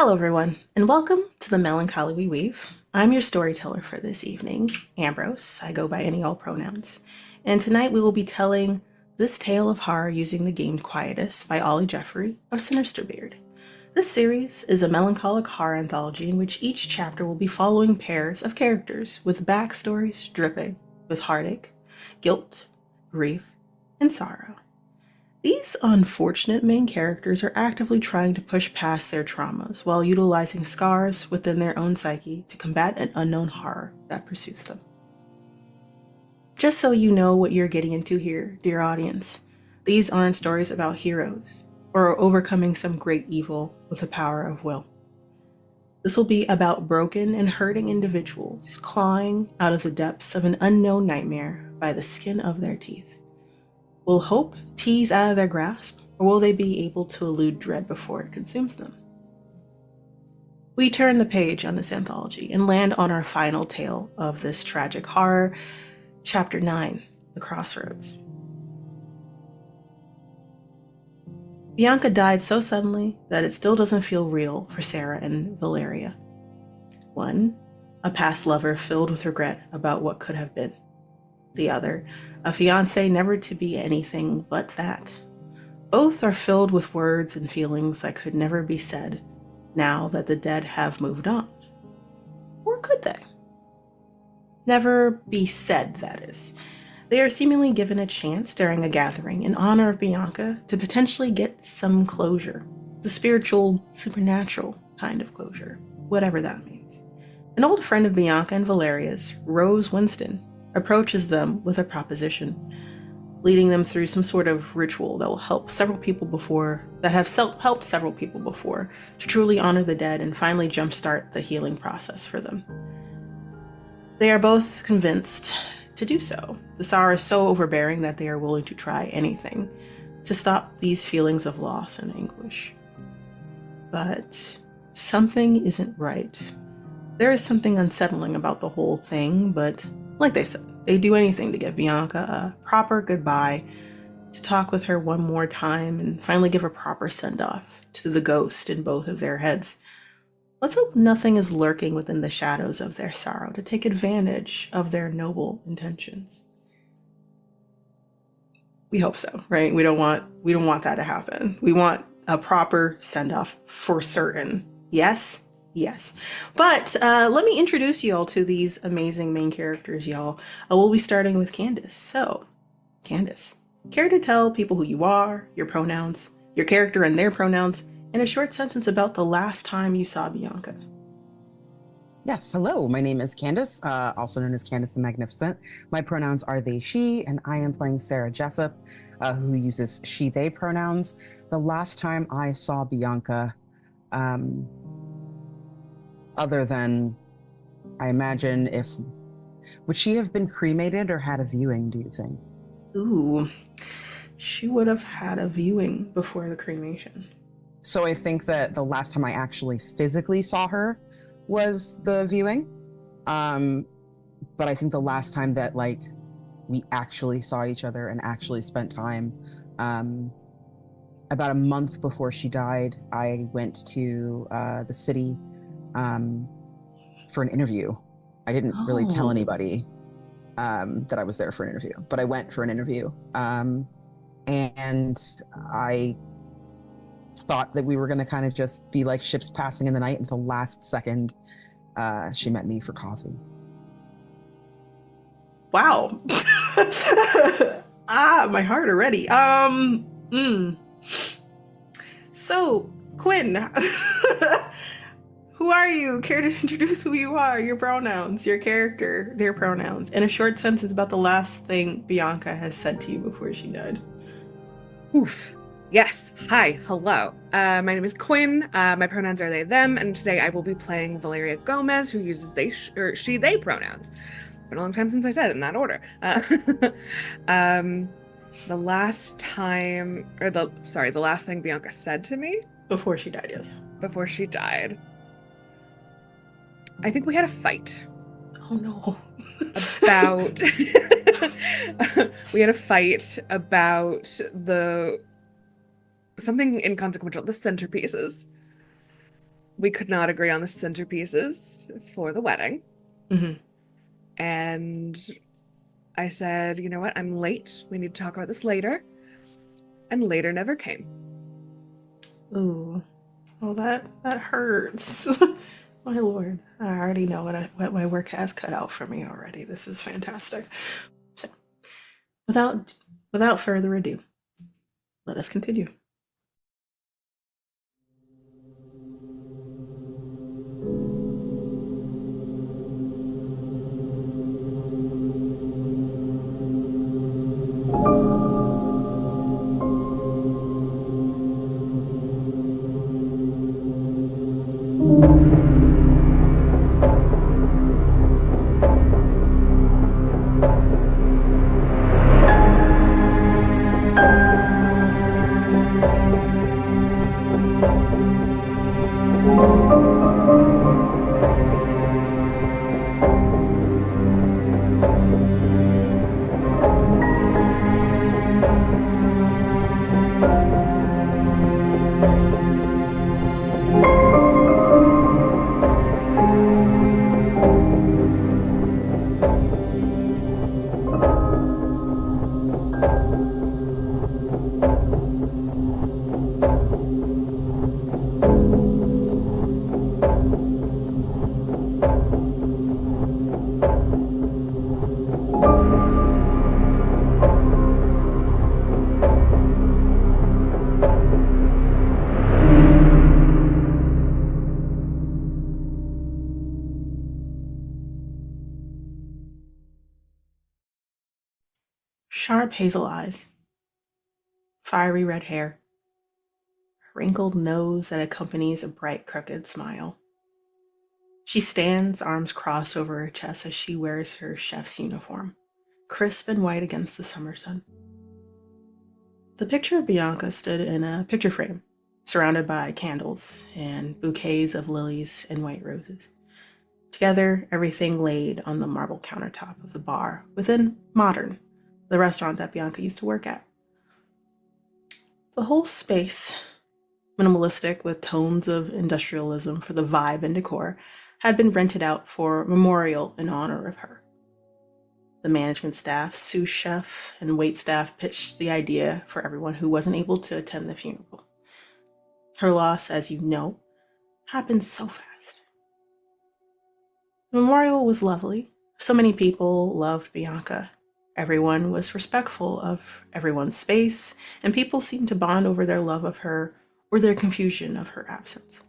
Hello, everyone, and welcome to the Melancholy We Weave. I'm your storyteller for this evening, Ambrose. I go by any all pronouns. And tonight we will be telling this tale of horror using the game Quietus by Ollie Jeffrey of Sinisterbeard. This series is a melancholic horror anthology in which each chapter will be following pairs of characters with backstories dripping with heartache, guilt, grief, and sorrow. These unfortunate main characters are actively trying to push past their traumas while utilizing scars within their own psyche to combat an unknown horror that pursues them. Just so you know what you're getting into here, dear audience, these aren't stories about heroes or overcoming some great evil with the power of will. This will be about broken and hurting individuals clawing out of the depths of an unknown nightmare by the skin of their teeth. Will hope tease out of their grasp, or will they be able to elude dread before it consumes them? We turn the page on this anthology and land on our final tale of this tragic horror, Chapter 9, The Crossroads. Bianca died so suddenly that it still doesn't feel real for Sarah and Valeria. One, a past lover filled with regret about what could have been. The other, a fiancé never to be anything but that. Both are filled with words and feelings that could never be said now that the dead have moved on. Or could they? Never be said, that is. They are seemingly given a chance during a gathering in honor of Bianca to potentially get some closure. The spiritual, supernatural kind of closure, whatever that means. An old friend of Bianca and Valeria's, Rose Winston, approaches them with a proposition, leading them through some sort of ritual that will help several people before, that have helped several people before, to truly honor the dead and finally jumpstart the healing process for them. They are both convinced to do so. The sorrow is so overbearing that they are willing to try anything to stop these feelings of loss and anguish. But something isn't right. There is something unsettling about the whole thing, but like they said, they do anything to give Bianca a proper goodbye, to talk with her one more time, and finally give a proper send-off to the ghost in both of their heads. Let's hope nothing is lurking within the shadows of their sorrow to take advantage of their noble intentions. We hope so, right? We don't want that to happen. We want a proper send-off for certain. Yes? Yes. But let me introduce you all to these amazing main characters, y'all. We'll be starting with Candace. So, Candace, care to tell people who you are, your pronouns, your character and their pronouns, and a short sentence about the last time you saw Bianca? Yes, hello. My name is Candace, also known as Candace the Magnificent. My pronouns are they, she, and I am playing Sarah Jessup, who uses she, they pronouns. The last time I saw Bianca, other than, I imagine would she have been cremated or had a viewing, do you think? Ooh, she would have had a viewing before the cremation. So I think that the last time I actually physically saw her was the viewing. But I think the last time that we actually saw each other and actually spent time, about a month before she died, I went to the city for an interview. I didn't really tell Oh, anybody that I was there for an interview, but I went for an interview. And I thought that we were going to kind of just be like ships passing in the night until last second she met me for coffee. wow. My heart already. So, Quinn, who are you? Care to introduce who you are, your pronouns, your character, their pronouns, and a short sentence about the last thing Bianca has said to you before she died? Oof. Yes. Hi. Hello. My name is Quinn. My pronouns are they, them, and today I will be playing Valeria Gomez, who uses they, or she, they pronouns. Been a long time since I said it in that order. The last time, the last thing Bianca said to me Before she died, yes. before she died, I think we had a fight Oh no. about. We had a fight about something inconsequential, the centerpieces. we could not agree on the centerpieces for the wedding. Hmm. And I said, you know what? I'm late. We need to talk about this later. And later never came. Ooh. Oh, that hurts. My lord. I already know what my work has cut out for me already. This is fantastic. So, without without further ado, let us continue. Sharp hazel eyes, fiery red hair, wrinkled nose that accompanies a bright crooked smile. She stands, arms crossed over her chest as she wears her chef's uniform, crisp and white against the summer sun. The picture of Bianca stood in a picture frame, surrounded by candles and bouquets of lilies and white roses. Together, everything laid on the marble countertop of the bar within Modern, the restaurant that Bianca used to work at. The whole space, minimalistic with tones of industrialism for the vibe and decor, had been rented out for a memorial in honor of her. The management staff, sous chef, and wait staff pitched the idea for everyone who wasn't able to attend the funeral. Her loss, as you know, happened so fast. The memorial was lovely. So many people loved Bianca. Everyone was respectful of everyone's space, and people seemed to bond over their love of her or their confusion of her absence.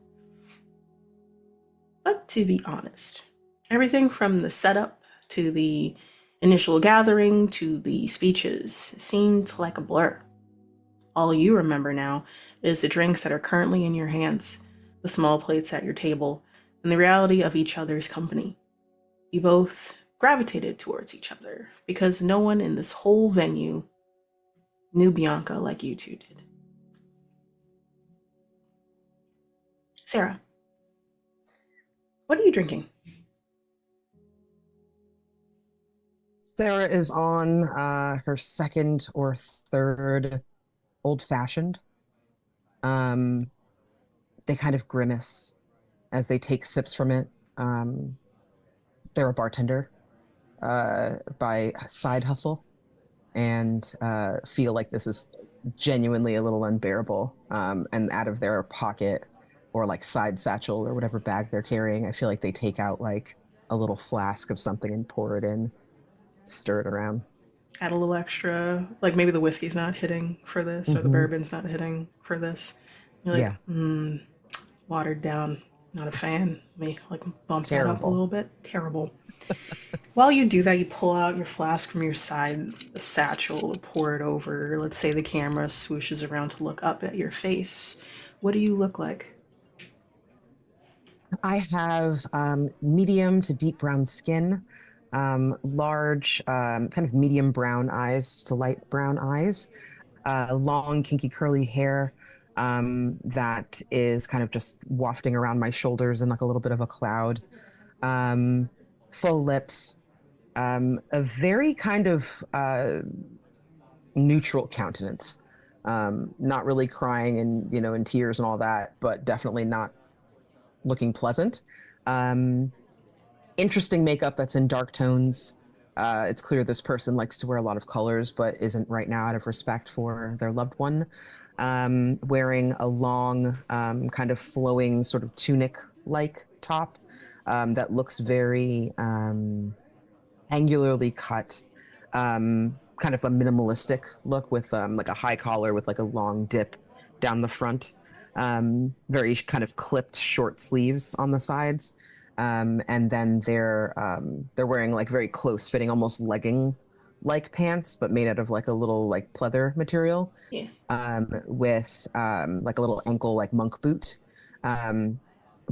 But to be honest, everything from the setup to the initial gathering to the speeches seemed like a blur. All you remember now is the drinks that are currently in your hands, the small plates at your table, and the reality of each other's company. You both gravitated towards each other because no one in this whole venue knew Bianca like you two did. Sarah, what are you drinking? Sarah is on her second or third old fashioned. They kind of grimace as they take sips from it. They're a bartender by side hustle and feel like this is genuinely a little unbearable. And out of their pocket or like side satchel or whatever bag they're carrying, I feel like they take out like a little flask of something and pour it in, stir it around. Add a little extra, like maybe the whiskey's not hitting for this or the Hmm. bourbon's not hitting for this. You're like, Yeah, watered down. Not a fan. Let me like bump that up a terrible. little bit. Terrible. While you do that, you pull out your flask from your side satchel, pour it over. Let's say the camera swooshes around to look up at your face. What do you look like? I have medium to deep brown skin, large, kind of medium brown eyes to light brown eyes, long, kinky, curly hair that is kind of just wafting around my shoulders in like a little bit of a cloud, um, full lips, a very kind of neutral countenance. Not really crying and in tears and all that, but definitely not looking pleasant. Um, Interesting makeup that's in dark tones. It's clear this person likes to wear a lot of colors, but isn't right now out of respect for their loved one. Wearing a long, kind of flowing sort of tunic-like top that looks very angularly cut, kind of a minimalistic look with like a high collar with like a long dip down the front. Very kind of clipped short sleeves on the sides. And then they're wearing like very close fitting, almost legging like pants, but made out of like a little like pleather material, Yeah. with like a little ankle like monk boot. Um,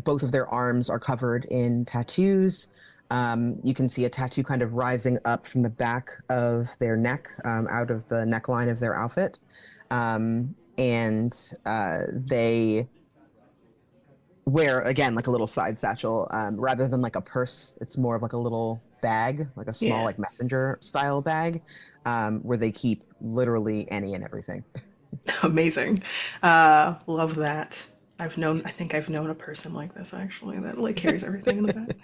Both of their arms are covered in tattoos. You can see a tattoo kind of rising up from the back of their neck, out of the neckline of their outfit. And they wear, again, like a little side satchel. Rather than like a purse, it's more of like a little bag, like a small, Yeah. like messenger style bag, where they keep literally any and everything. Amazing. Love that. I think I've known a person like this actually that like carries everything in the back.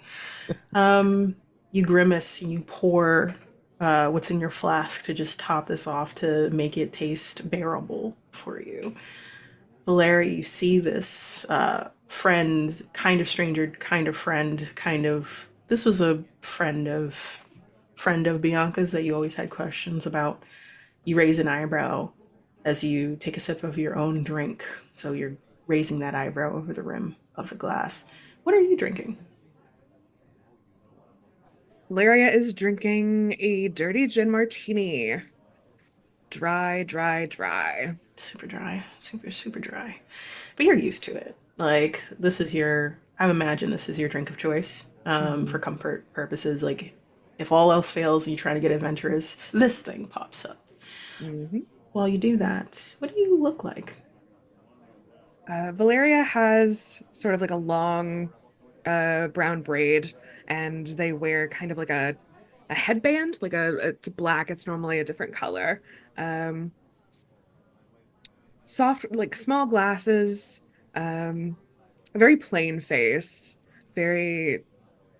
Um, you grimace, you pour what's in your flask to just top this off to make it taste bearable for you. Valeri, you see this friend, kind of stranger, kind of friend, kind of. This was a friend of Bianca's that you always had questions about. You raise an eyebrow as you take a sip of your own drink, so you're raising that eyebrow over the rim of the glass. What are you drinking? Valeria is drinking a dirty gin martini. Dry, dry, dry. Super dry, super dry. But you're used to it. Like this is your. I imagine this is your drink of choice for Mhm. comfort purposes. Like if all else fails and you try to get adventurous, this thing pops up. Hmm. While you do that, what do you look like? Valeria has sort of like a long brown braid, and they wear kind of like a headband, like it's black, it's normally a different color. Um, Soft, like small glasses, a very plain face, very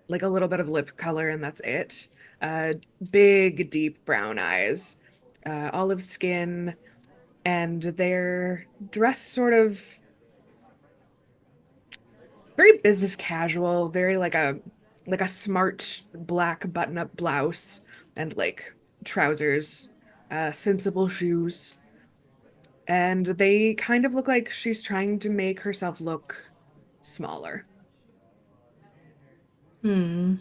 like a little bit of lip color, and that's it. Uh, Big, deep brown eyes, olive skin, and they're dressed sort of very business casual, very like a smart black button-up blouse and like trousers, sensible shoes. And they kind of look like she's trying to make herself look smaller. Hmm.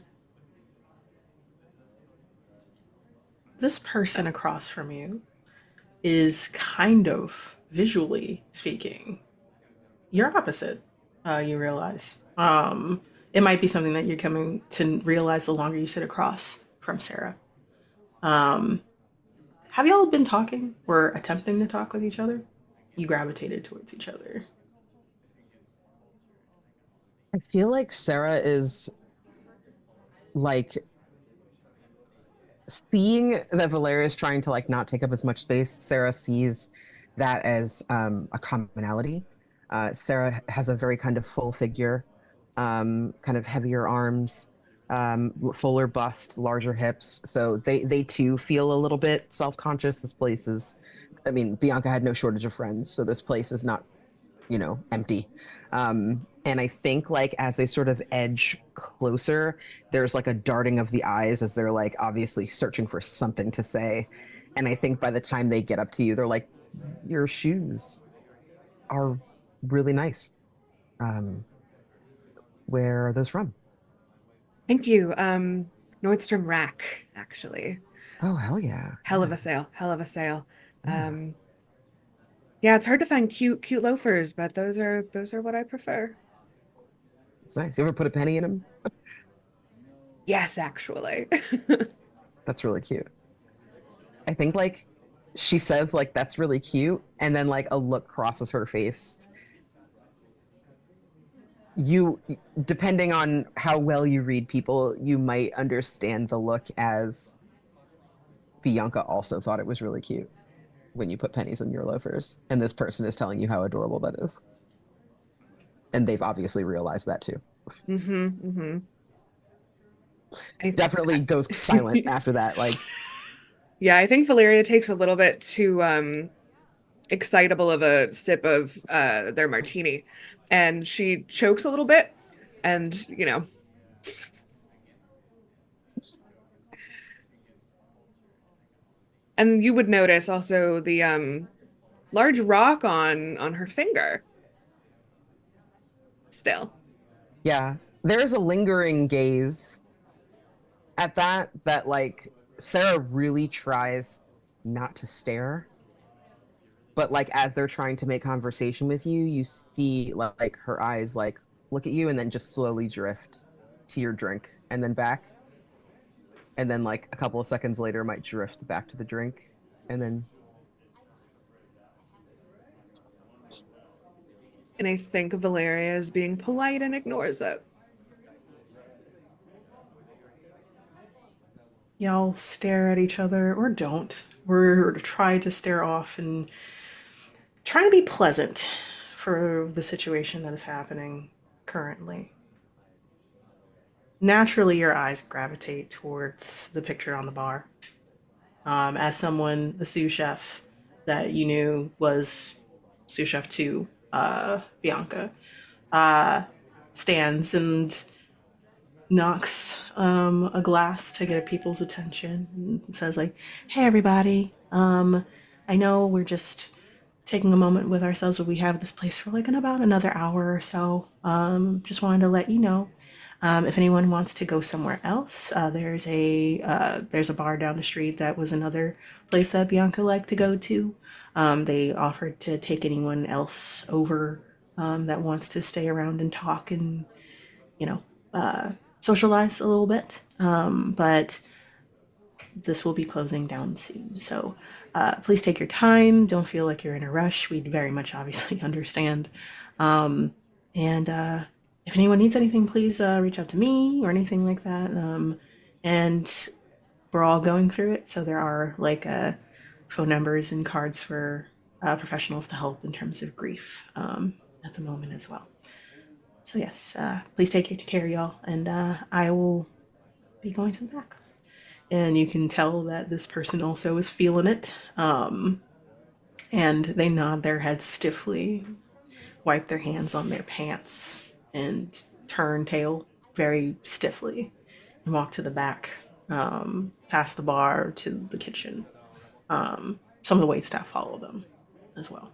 This person across from you is kind of visually speaking your opposite. You realize. It might be something that you're coming to realize the longer you sit across from Sarah. Um, have y'all been talking or attempting to talk with each other? You gravitated towards each other. I feel like Sarah is like seeing that Valeria is trying to like not take up as much space. Sarah sees that as a commonality. Sarah has a very kind of full figure, kind of heavier arms, fuller bust, larger hips. So they too feel a little bit self-conscious. This place is, I mean, Bianca had no shortage of friends, so this place is not, empty. And I think like as they sort of edge closer, there's like a darting of the eyes as they're like obviously searching for something to say. And I think by the time they get up to you, they're like, your shoes are really nice. Um, where are those from? Thank you. Nordstrom Rack, actually. Oh, hell yeah. Hell of Yeah. a sale. Hell of a sale. Yeah. Um, yeah, it's hard to find cute loafers, but those are what I prefer. It's nice. You ever put a penny in them? Yes, actually. That's really cute. I think like she says like that's really cute, and then like a look crosses her face. You, depending on how well you read people, you might understand the look as Bianca also thought it was really cute when you put pennies in your loafers, and this person is telling you how adorable that is. and they've obviously realized that too. Mm-hmm. Mm-hmm. I, Definitely goes silent after that. Like, yeah, I think Valeria takes a little bit too excitable of a sip of their martini, and she chokes a little bit, and and you would notice also the large rock on her finger still. yeah, there's a lingering gaze at that like Sarah really tries not to stare, but like as they're trying to make conversation with you, you see like her eyes like look at you and then just slowly drift to your drink and then back. And then like a couple of seconds later might drift back to the drink. And then And I think Valeria is being polite and ignores it. Y'all stare at each other or don't. We're try to stare off and try to be pleasant for the situation that is happening currently. Naturally, your eyes gravitate towards the picture on the bar. As someone, the sous chef that you knew was sous chef to Bianca, uh, stands and knocks a glass to get people's attention and says like, "Hey everybody, I know we're just taking a moment with ourselves, but we have this place for like in about another hour or so. Just wanted to let you know if anyone wants to go somewhere else, there's a bar down the street that was another place that Bianca liked to go to. They offered to take anyone else over that wants to stay around and talk and you know socialize a little bit. But this will be closing down soon, so please take your time. Don't feel like you're in a rush. We'd very much obviously understand. And if anyone needs anything, please reach out to me or anything like that. And we're all going through it, so there are like phone numbers and cards for professionals to help in terms of grief at the moment as well. So yes, please take care, y'all, and I will be going to the back. And you can tell that this person also is feeling it. And they nod their heads stiffly, wipe their hands on their pants, and turn tail very stiffly and walk to the back, past the bar to the kitchen. Some of the waitstaff follow them as well.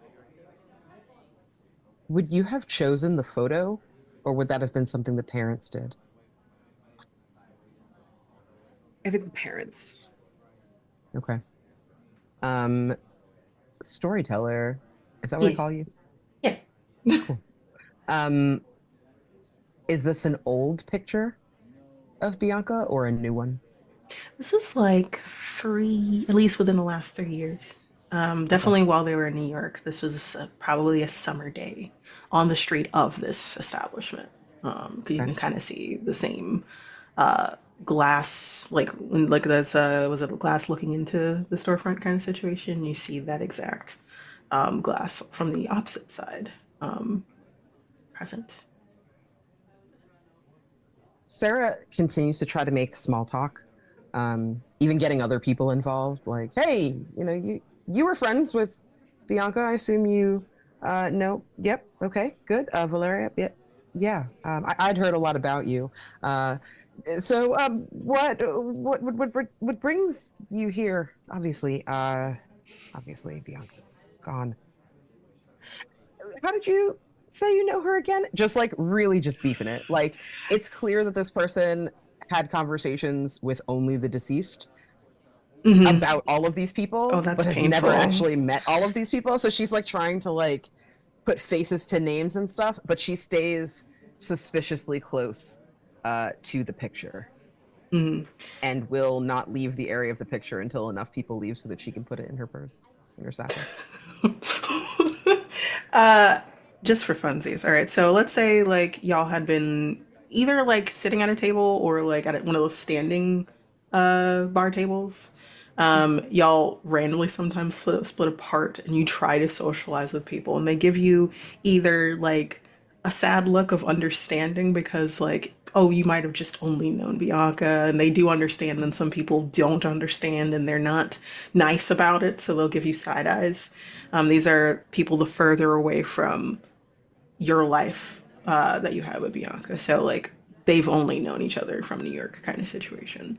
would you have chosen the photo or would that have been something the parents did? I think the parents. Okay. Um, storyteller. Is that what I Yeah, call you? yeah. Cool. Um, is this an old picture of Bianca or a new one? This is like three, at least within the last 3 years. Okay. Definitely while they were in New York. This was probably a summer day on the street of this establishment. 'Cause you Okay. can kind of see the same glass, like there's was it a glass looking into the storefront kind of situation? You see that exact glass from the opposite side um, present. Sarah continues to try to make small talk, even getting other people involved. Like, hey, you were friends with Bianca. I assume you know. Yep. Okay. Good. Valeria. Yep. Yeah. I'd heard a lot about you. Uh, so, what brings you here? Obviously, Bianca's gone. How did you say you know her again? Just like really just beefing it. Like it's clear that this person had conversations with only the deceased Hmm. about all of these Oh, people, that's but has never painful. actually met all of these people. So she's like trying to like put faces to names and stuff, but she stays suspiciously close to the picture Hmm. and will not leave the area of the picture until enough people leave so that she can put it in her purse, in her satchel. uh, just for funsies. All right. So let's say like y'all had been either like sitting at a table or like at one of those standing bar tables. Y'all randomly sometimes split apart and you try to socialize with people and they give you either like a sad look of understanding because, like, oh, you might have just only known Bianca, and they do understand, and some people don't understand, and they're not nice about it, so they'll give you side eyes. These are people the further away from your life that you have with Bianca. So, like, they've only known each other from New York kind of situation.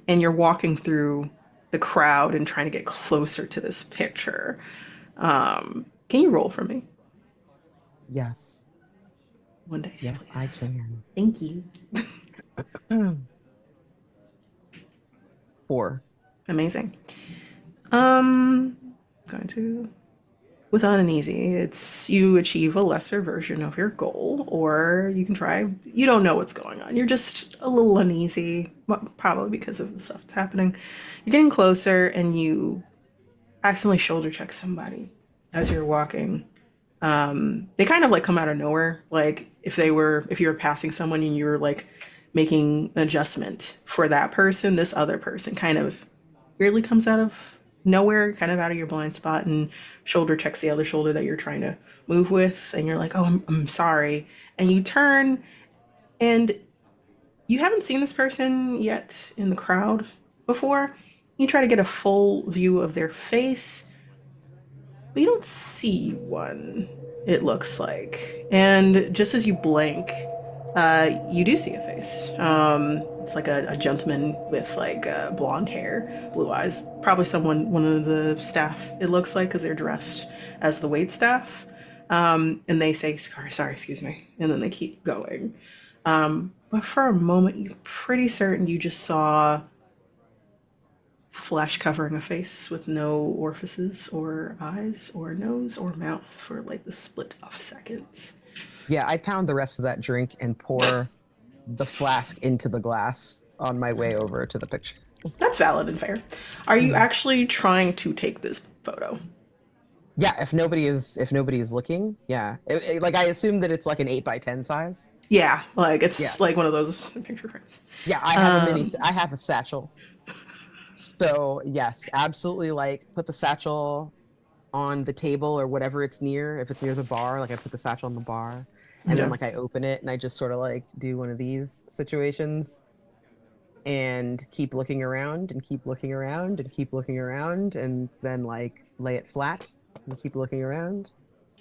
And you're walking through the crowd and trying to get closer to this picture. Can you roll for me? Yes. One dice, Yes, I please. can. Thank you. 4. Amazing. Going to without an easy, it's you achieve a lesser version of your goal, or you can try. You don't know what's going on. You're just a little uneasy, probably because of the stuff that's happening. You're getting closer, and you accidentally shoulder check somebody as you're walking. They kind of like come out of nowhere. Like if you were passing someone and you were like making an adjustment for that person, this other person kind of weirdly comes out of nowhere, kind of out of your blind spot, and shoulder checks the other shoulder that you're trying to move with. And you're like, oh, I'm sorry. And you turn, and you haven't seen this person yet in the crowd before. You try to get a full view of their face, but you don't see one, it looks like. And just as you blink, you do see a face. It's like a gentleman with like blonde hair, blue eyes. Probably one of the staff, it looks like, because they're dressed as the wait staff. And they say, sorry, excuse me. And then they keep going. But for a moment, you're pretty certain you just saw flesh covering a face with no orifices or eyes or nose or mouth for like the split of seconds. Yeah, I pound the rest of that drink and pour the flask into the glass on my way over to the picture. That's valid and fair. Are you actually trying to take this photo? Yeah, if nobody is looking, yeah. Like I assume that it's like an 8x10 size. Yeah, like it's Yeah. like one of those picture frames. Yeah, I have I have a satchel. So yes, absolutely. Like put the satchel on the table or whatever it's near. If it's near the bar, like I put the satchel on the bar, and then Yeah. like I open it and I just sort of like do one of these situations and keep looking around and keep looking around and keep looking around and then like lay it flat and keep looking around.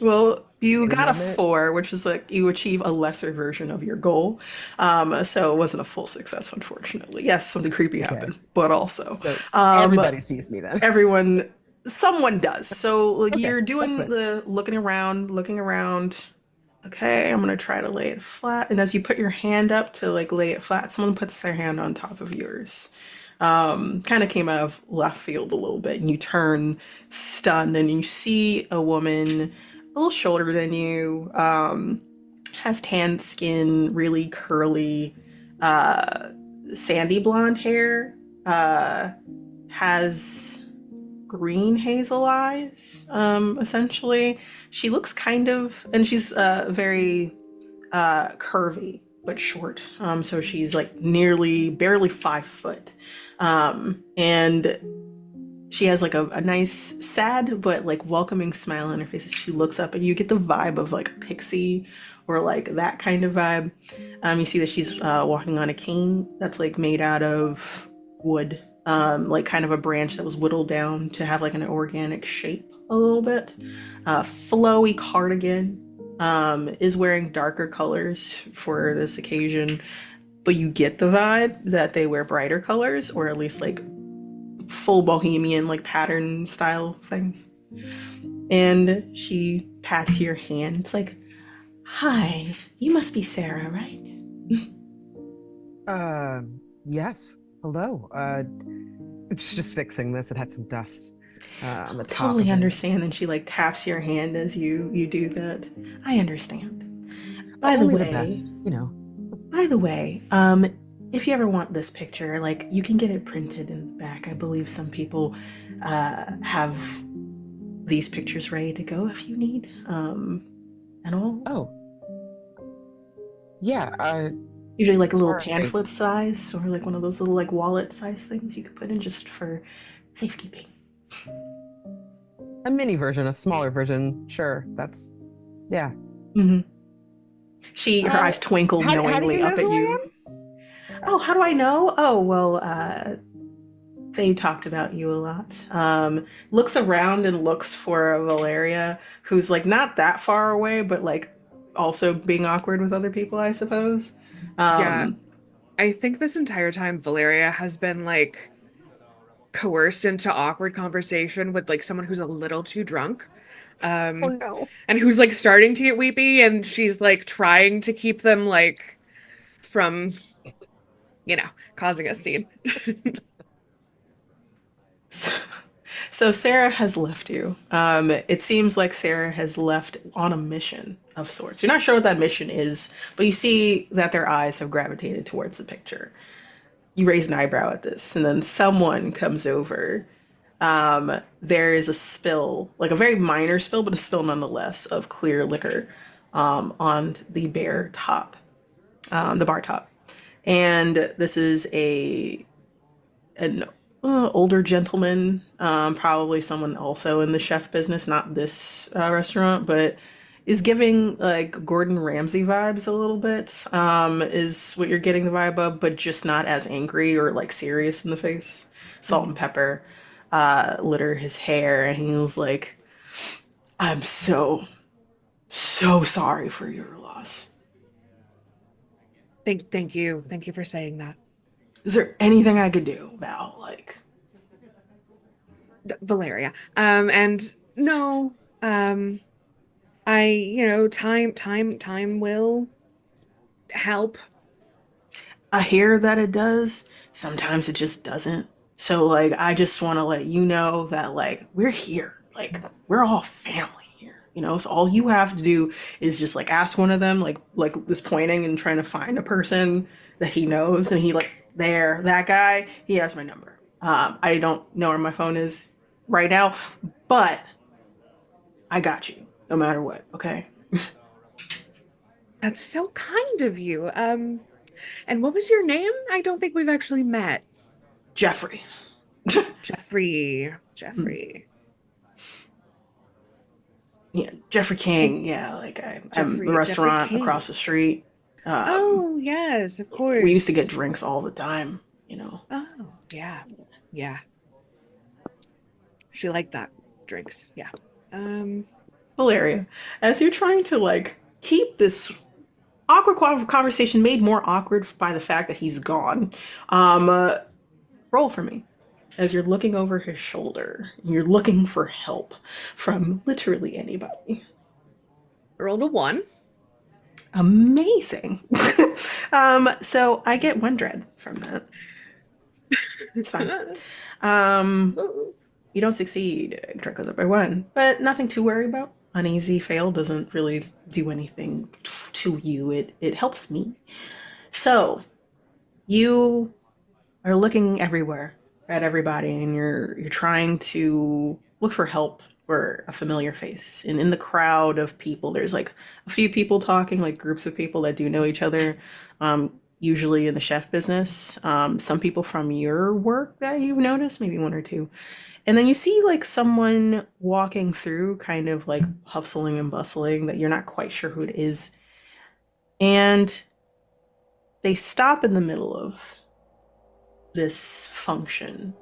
Well, you Wait a got a moment. 4, which is like you achieve a lesser version of your goal. So it wasn't a full success, unfortunately. Yes, something creepy Okay. happened, but also, So um, everybody sees me then. everyone, someone does. So like Okay, you're that's doing fine. the looking around, looking around. Okay, I'm gonna try to lay it flat. And as you put your hand up to like lay it flat, someone puts their hand on top of yours. Kind of came out of left field a little bit, and you turn stunned, and you see a woman a little shorter than you, has tan skin, really curly, uh, sandy blonde hair, has green hazel eyes, essentially. She looks kind of, and she's very curvy but short. So she's like nearly, barely 5 foot. And she has like a nice, sad but like welcoming smile on her face as she looks up, and you get the vibe of like a pixie or like that kind of vibe. You see that she's walking on a cane that's like made out of wood, like kind of a branch that was whittled down to have like an organic shape a little bit. Flowy cardigan, is wearing darker colors for this occasion, but you get the vibe that they wear brighter colors, or at least like full bohemian like pattern style things. And she pats your hand. It's like, hi, you must be Sarah, right? Yes. Hello. It's just fixing this. It had some dust on the top Totally of it. understand. And she like taps your hand as you do that. I understand. By the Only the way, best, you know. by the way, if you ever want this picture, like you can get it printed in the back. I believe some people have these pictures ready to go if you need. And all. Oh, yeah. Usually like a little Sorry. pamphlet size or like one of those little like wallet size things you could put in just for safekeeping. A mini version, a smaller version. Sure. Yeah. Mm-hmm. Her eyes twinkle How do you knowingly know up at who you. I am? Oh, how do I know? Oh, well, they talked about you a lot. Looks around and looks for a Valeria who's like not that far away, but like also being awkward with other people, I suppose. Yeah, Um, I think this entire time Valeria has been like coerced into awkward conversation with like someone who's a little too drunk. Oh Um, no. and who's like starting to get weepy and she's like trying to keep them like from, you know, causing a scene. so, so Sarah has left you. It seems like Sarah has left on a mission of sorts. You're not sure what that mission is, but you see that their eyes have gravitated towards the picture. You raise an eyebrow at this, and then someone comes over. There is a spill, like a very minor spill, but a spill nonetheless, of clear liquor on the bare top, the bar top. And this is an older gentleman, probably someone also in the chef business, not this restaurant, but is giving like Gordon Ramsay vibes a little bit. Is what you're getting the vibe of, but just not as angry or like serious in the face. Salt and Mhm. pepper litter his hair, and he was like, "I'm so sorry for your loss. Thank you. Thank you for saying that. Is there anything I could do, Val? Like, Valeria. And no, um, time will help. I hear that it does. Sometimes it just doesn't. So like I just want to let you know that like we're here. Like we're all family here. You know, so all you have to do is just like ask one of them like this pointing and trying to find a person that he knows and he like there, that guy, he has my number. I don't know where my phone is right now, but I got you no matter what, okay? That's so kind of you. And what was your name? I don't think we've actually met. Jeffrey. Jeffrey. Jeffrey. Yeah, Jeffrey And King. Yeah, like I'm the Jeffrey restaurant across King. the street. Oh, yes, of We used to get course. drinks all the time, you know. Oh, yeah. Yeah. She liked that. Drinks. Yeah. Um, Valeria, as you're trying to like keep this awkward conversation made more awkward by the fact that he's gone, um, uh, roll for me. As you're looking over his shoulder, you're looking for help from literally anybody. rolled a one. Amazing. So I get one dread from that. It's fine. Um, You don't succeed. Dread goes up by one, but nothing to worry about. Uneasy fail doesn't really do anything to you. It helps me. So you are looking everywhere at everybody, and you're trying to look for help or a familiar face. And in the crowd of people, there's like a few people talking, like groups of people that do know each other. Usually in the chef business. Some people from your work that you've noticed, maybe one or two. And then you see like someone walking through, kind of like hustling and bustling, that you're not quite sure who it is. And they stop in the middle of this function.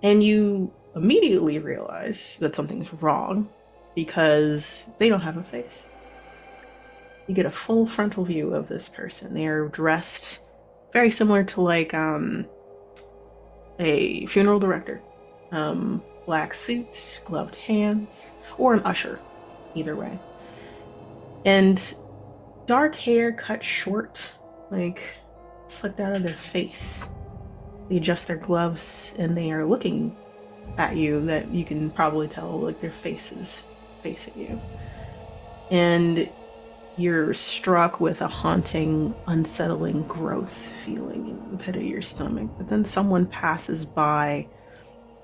And you immediately realize that something's wrong because they don't have a face. You get a full frontal view of this person. They are dressed very similar to like a funeral director. Black suit, gloved hands, or an usher, either way. And dark hair cut short, like slicked out of their face. They adjust their gloves and they are looking at you, that you can probably tell like their faces facing you. And you're struck with a haunting, unsettling, gross feeling in the pit of your stomach. But then someone passes by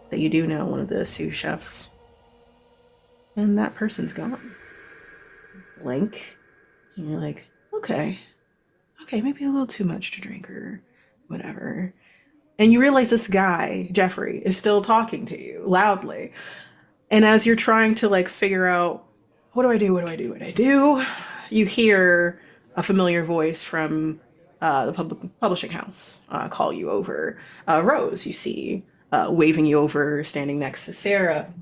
that you do know, one of the sous chefs, and that person's gone. Blank. And you're like, okay, maybe a little too much to drink or whatever. And you realize this guy, Jeffrey, is still talking to you loudly. And as you're trying to like figure out, what do I do? What do I do? What do I do? you hear a familiar voice from the publishing house call you over. Rose, you see, waving you over, standing next to Sarah.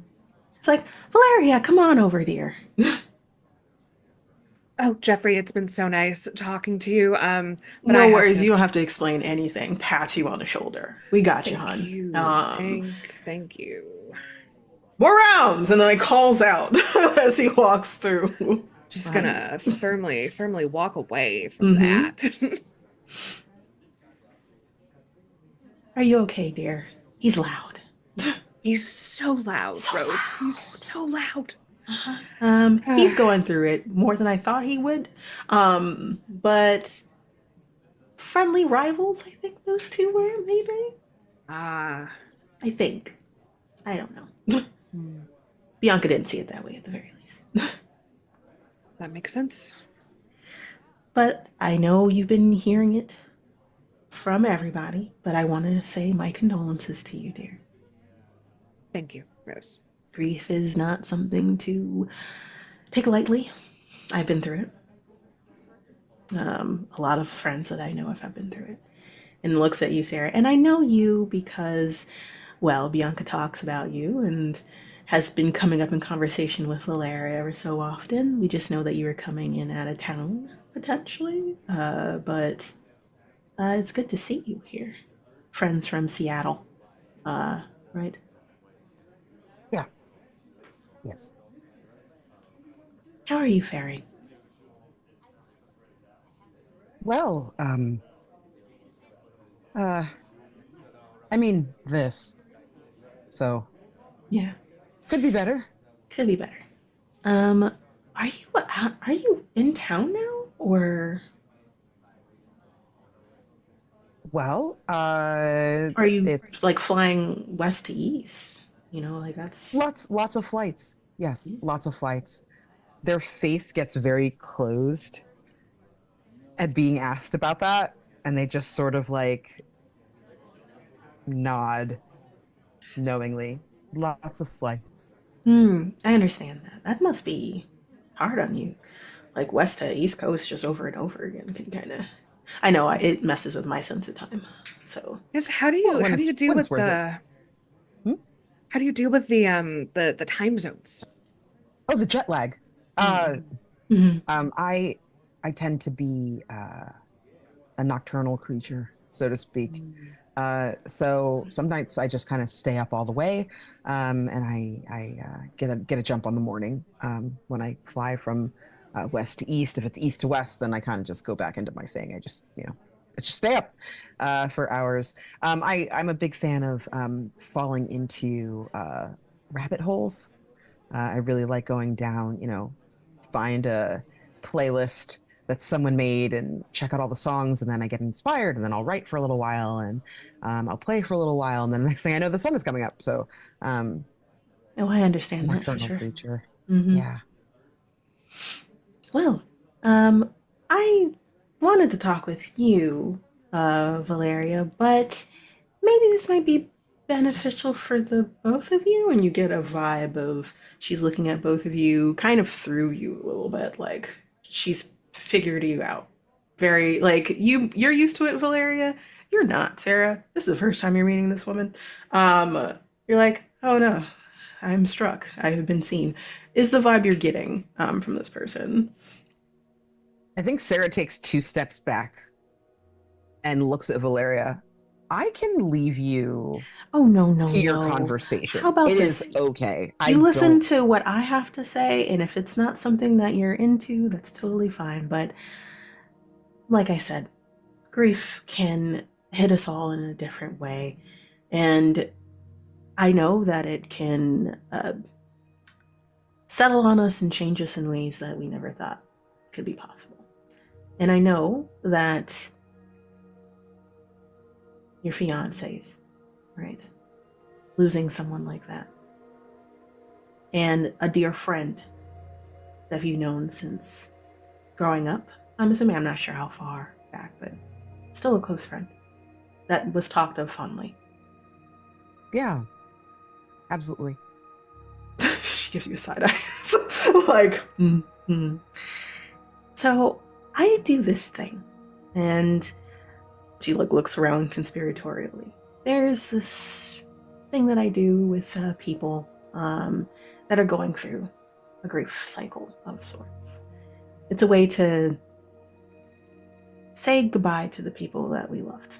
It's like, Valeria, come on over, dear. Oh, Jeffrey, it's been so nice talking to you. But I No have worries, to you don't have to explain anything. Pat you on the shoulder. We got you, thank hon. you. Thank you. More rounds, and then he calls out as he walks through. Just Honey. gonna firmly walk away from Mm-hmm. that. Are you okay, dear? He's loud. He's so loud, So Rose. He's loud. so loud. Uh-huh. He's going through it more than I thought he would. But friendly rivals, I think those two were, maybe? Ah, I think. I don't know. hmm, Bianca didn't see it that way at the very least. that makes sense. But I know you've been hearing it from everybody, but I want to say my condolences to you, dear. Thank you, Rose. Grief is not something to take lightly. I've been through it. A lot of friends that I know have been through it. And looks at you, Sarah. And I know you because, well, Bianca talks about you and has been coming up in conversation with Valeria ever so often. We just know that you were coming in out of town, potentially. But it's good to see you here. Friends from Seattle, right? Yeah. Yes. How are you faring? Well, uh, I mean, this. So, Yeah, could be better. could be better. Um, are you in town now, or Well, are you like it's flying west to east? Like that's. lots of flights. Yes, lots of flights. Their face gets very closed at being asked about that, and they just sort of like nod knowingly. Lots of flights. I understand that. That must be hard on you. Like west to east coast, just over and over again can kind of. I know it messes with my sense of time. So Yes, Well, how do you deal when it's with worth it. Hmm? how do you deal with the time zones? Oh, the jet lag. Uh, Mhm. I tend to be a nocturnal creature, so to speak. So some nights I just kind of stay up all the way, and I get a jump on the morning when I fly from west to east. If it's east to west, then I kind of just go back into my thing. I just stay up for hours. I'm a big fan of falling into rabbit holes. I really like going down, find a playlist that someone made and check out all the songs, and then I get inspired, and then I'll write for a little while, and I'll play for a little while, and then the next thing I know, the sun is coming up. So, um, Oh, I understand that for nocturnal sure. creature. hmm Yeah. Well, I wanted to talk with you, Valeria, but maybe this might be beneficial for the both of you, and you get a vibe of she's looking at both of you kind of through you a little bit, like she's figured you out. Very like you're used to it, Valeria. You're not, Sarah. This is the first time you're meeting this woman. You're like, oh no, I'm struck. I have been seen. Is the vibe you're getting from this person? I think Sarah takes two steps back and looks at Valeria. I can leave you Oh, no, no, to your no. How conversation. about It this? is okay. I You listen don't. to what I have to say, and if it's not something that you're into, that's totally fine. But like I said, grief can hit us all in a different way. And I know that it can settle on us and change us in ways that we never thought could be possible. And I know that your fiance's, right? Losing someone like that. And a dear friend that you've known since growing up. I'm assuming, I'm not sure how far back, but still a close friend that was talked of fondly. Yeah, absolutely. She gives you a side eye. like, mm-hmm. So I do this thing, and she looks around conspiratorially. There's this thing that I do with people that are going through a grief cycle of sorts. It's a way to say goodbye to the people that we loved.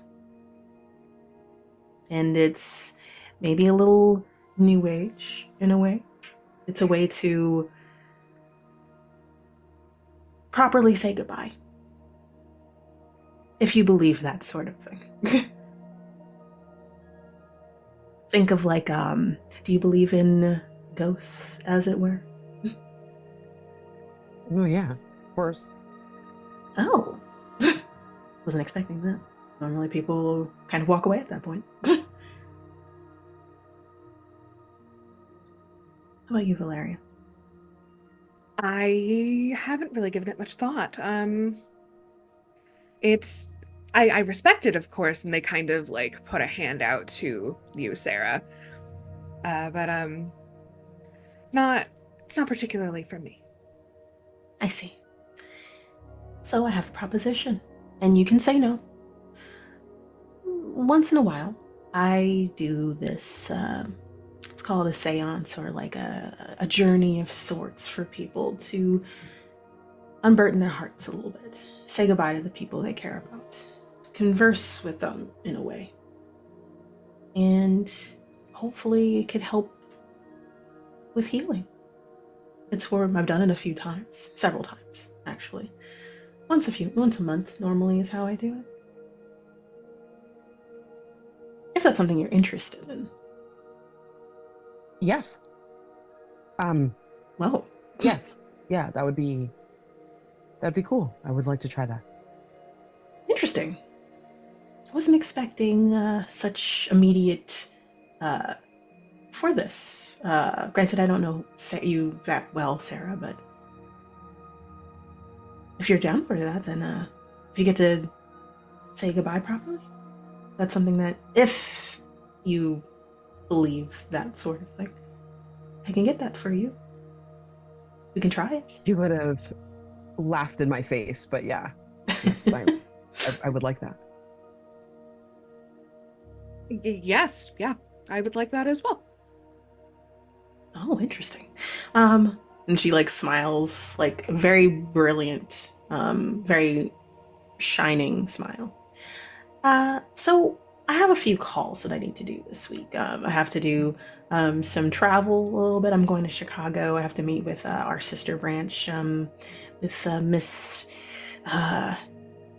And it's maybe a little new age in a way. It's a way to properly say goodbye. If you believe that sort of thing. Think of like, do you believe in ghosts, as it were? Oh, yeah, of course. Oh. Wasn't expecting that. Normally people kind of walk away at that point. How about you, Valeria? I haven't really given it much thought. It's I respect it, of course, and they kind of like put a hand out to you, Sarah. But not it's not particularly for me. I see. So I have a proposition, and you can say no. Once in a while, I do this, let's call it a seance or like a journey of sorts for people to unburden their hearts a little bit, say goodbye to the people they care about, converse with them in a way. And hopefully it could help with healing. I've done it a few times, several times, actually. Once a month normally is how I do it. If that's something you're interested in. Yes. Well, Yes. Yeah, that'd be cool. I would like to try that. interesting. I wasn't expecting such immediate for this. Granted, I don't know you that well, Sarah, but if you're down for that, then if you get to say goodbye properly, that's something that, if you believe that sort of thing, I can get that for you. We can try it. You would have laughed in my face, but yeah. Yes, I would like that. Yes, yeah, I would like that as well. Oh, interesting. And she like smiles, like a very brilliant, very shining smile. So I have a few calls that I need to do this week. I have to do some travel a little bit. I'm going to Chicago. I have to meet with our sister branch, with Miss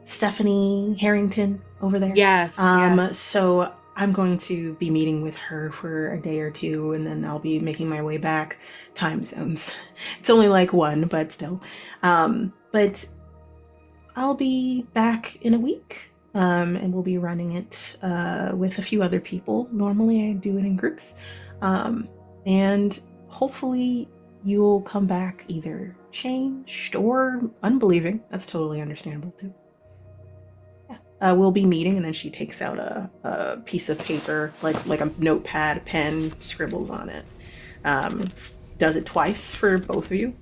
Stephanie Harrington over there. Yes, yes. So I'm going to be meeting with her for a day or two, and then I'll be making my way back. Time zones. It's only like one, but still. But I'll be back in a week, and we'll be running it with a few other people. Normally I do it in groups. And hopefully you'll come back either changed or unbelieving. That's totally understandable too. We'll be meeting, and then she takes out a piece of paper, like a notepad, a pen, scribbles on it. Does it twice for both of you.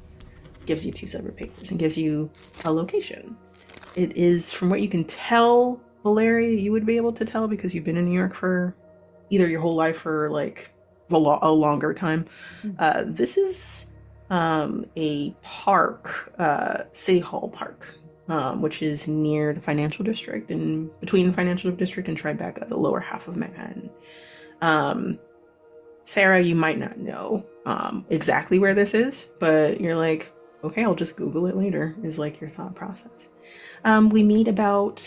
Gives you two separate papers and gives you a location. It is, from what you can tell, Valeria, you would be able to tell because you've been in New York for either your whole life or like a longer time. This is a park, City Hall Park. Which is near the financial district and between the financial district and Tribeca, the lower half of Manhattan. Sarah, you might not know exactly where this is, but you're like, okay, I'll just Google it later, is like your thought process. We meet about,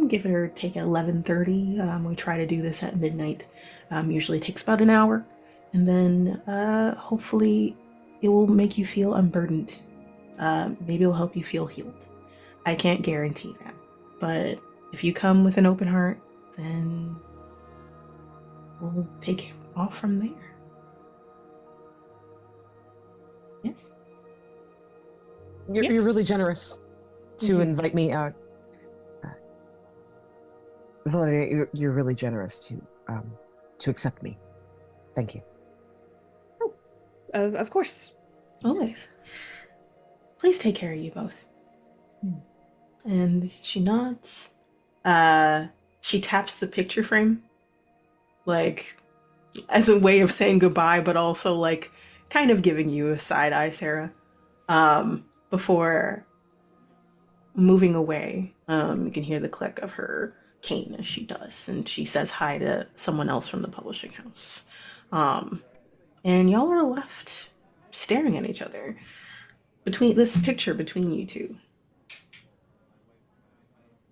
give it or take 11:30. We try to do this at midnight. Usually takes about an hour. And then hopefully it will make you feel unburdened. Maybe it'll help you feel healed. I can't guarantee that, but if you come with an open heart, then we'll take off from there. Yes? You're really generous to invite me out. Valeria, you're really generous to accept me. Thank you. Oh, of course. Always. Please take care of you both. And she nods. Uh, she taps the picture frame, like as a way of saying goodbye, but also like kind of giving you a side eye, Sarah. Before moving away, you can hear the click of her cane as she does, and she says hi to someone else from the publishing house. Um, and y'all are left staring at each other between this picture between you two.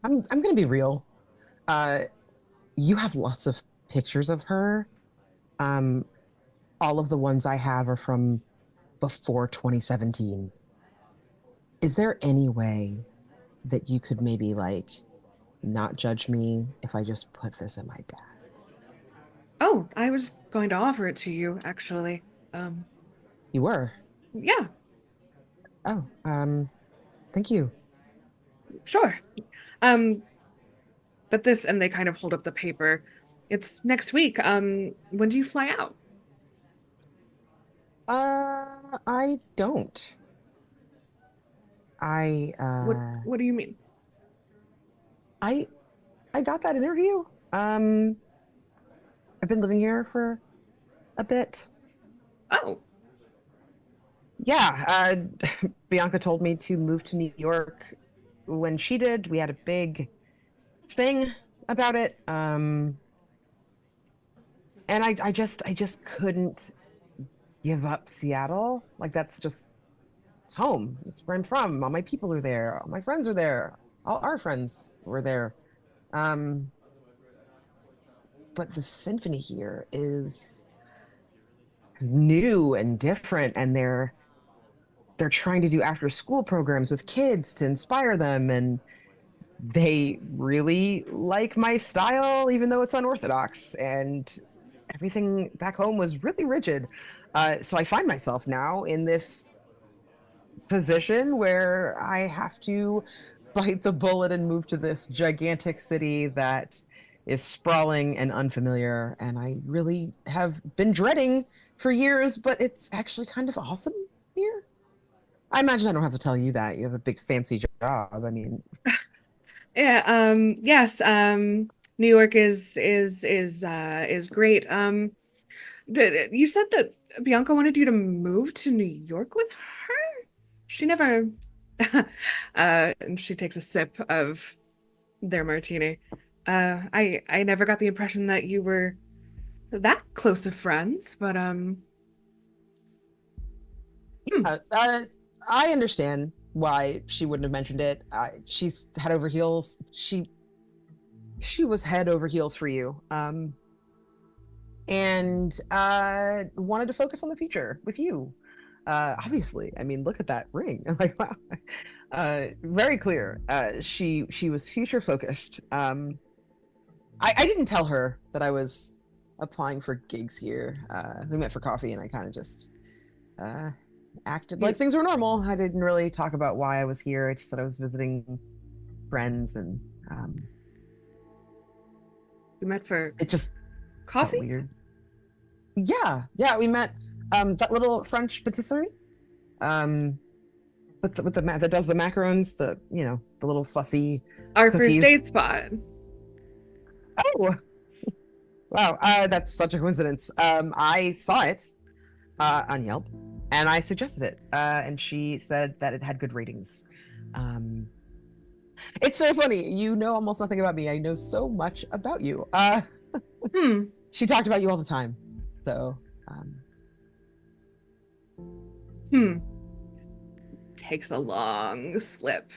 I'm gonna be real. Uh, you have lots of pictures of her. Um, all of the ones I have are from before 2017. Is there any way that you could maybe like not judge me if I just put this in my bag? Oh, I was going to offer it to you, actually. Um, You were? yeah, Oh, thank you. sure. Um, but this, and they kind of hold up the paper. It's next week. When do you fly out? I don't. I, What uh, What do you mean? I, I got that interview. Um, I've been living here for a bit. Oh, Yeah, Bianca told me to move to New York when she did. We had a big thing about it. And I just couldn't give up Seattle. Like that's just it's home. It's where I'm from. All my people are there. All my friends are there. All our friends were there. Um, but the symphony here is new and different, and they're trying to do after school programs with kids to inspire them, and they really like my style, even though it's unorthodox. And everything back home was really rigid. So I find myself now in this position where I have to bite the bullet and move to this gigantic city that is sprawling and unfamiliar. And I really have been dreading for years, but it's actually kind of awesome here. I imagine I don't have to tell you that. You have a big fancy job. I mean, yeah. Yes. New York is great. You said that Bianca wanted you to move to New York with her? She never. And she takes a sip of their martini. I never got the impression that you were that close of friends, but hmm, I understand why she wouldn't have mentioned it. She's head over heels. She was head over heels for you. And wanted to focus on the future with you. Obviously, I mean, look at that ring. Like, wow, very clear. She was future focused. I didn't tell her that I was applying for gigs here. We met for coffee, and I kind of just uh, acted you like things were normal. I didn't really talk about why I was here. I just said I was visiting friends, and you met for it just felt coffee? weird. Yeah, we met that little French patisserie. Um, with the that does the macarons, the little fussy Our first cookies. date spot. Oh, wow, that's such a coincidence. I saw it on Yelp, and I suggested it, and she said that it had good ratings. Um, it's so funny. You know almost nothing about me. I know so much about you. Hmm. She talked about you all the time, so. Hmm. Takes a long slip.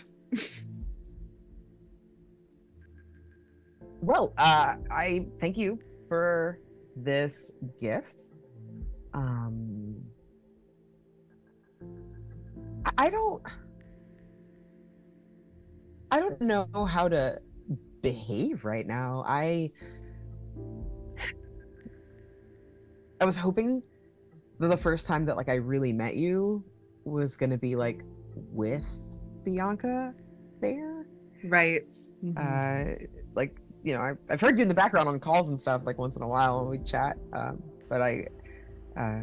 Well, I thank you for this gift. Um, I don't, I don't know how to behave right now. I was hoping that the first time that like I really met you was gonna be like with Bianca there. Right. Uh, like I've heard you in the background on calls and stuff like once in a while when we chat. But uh,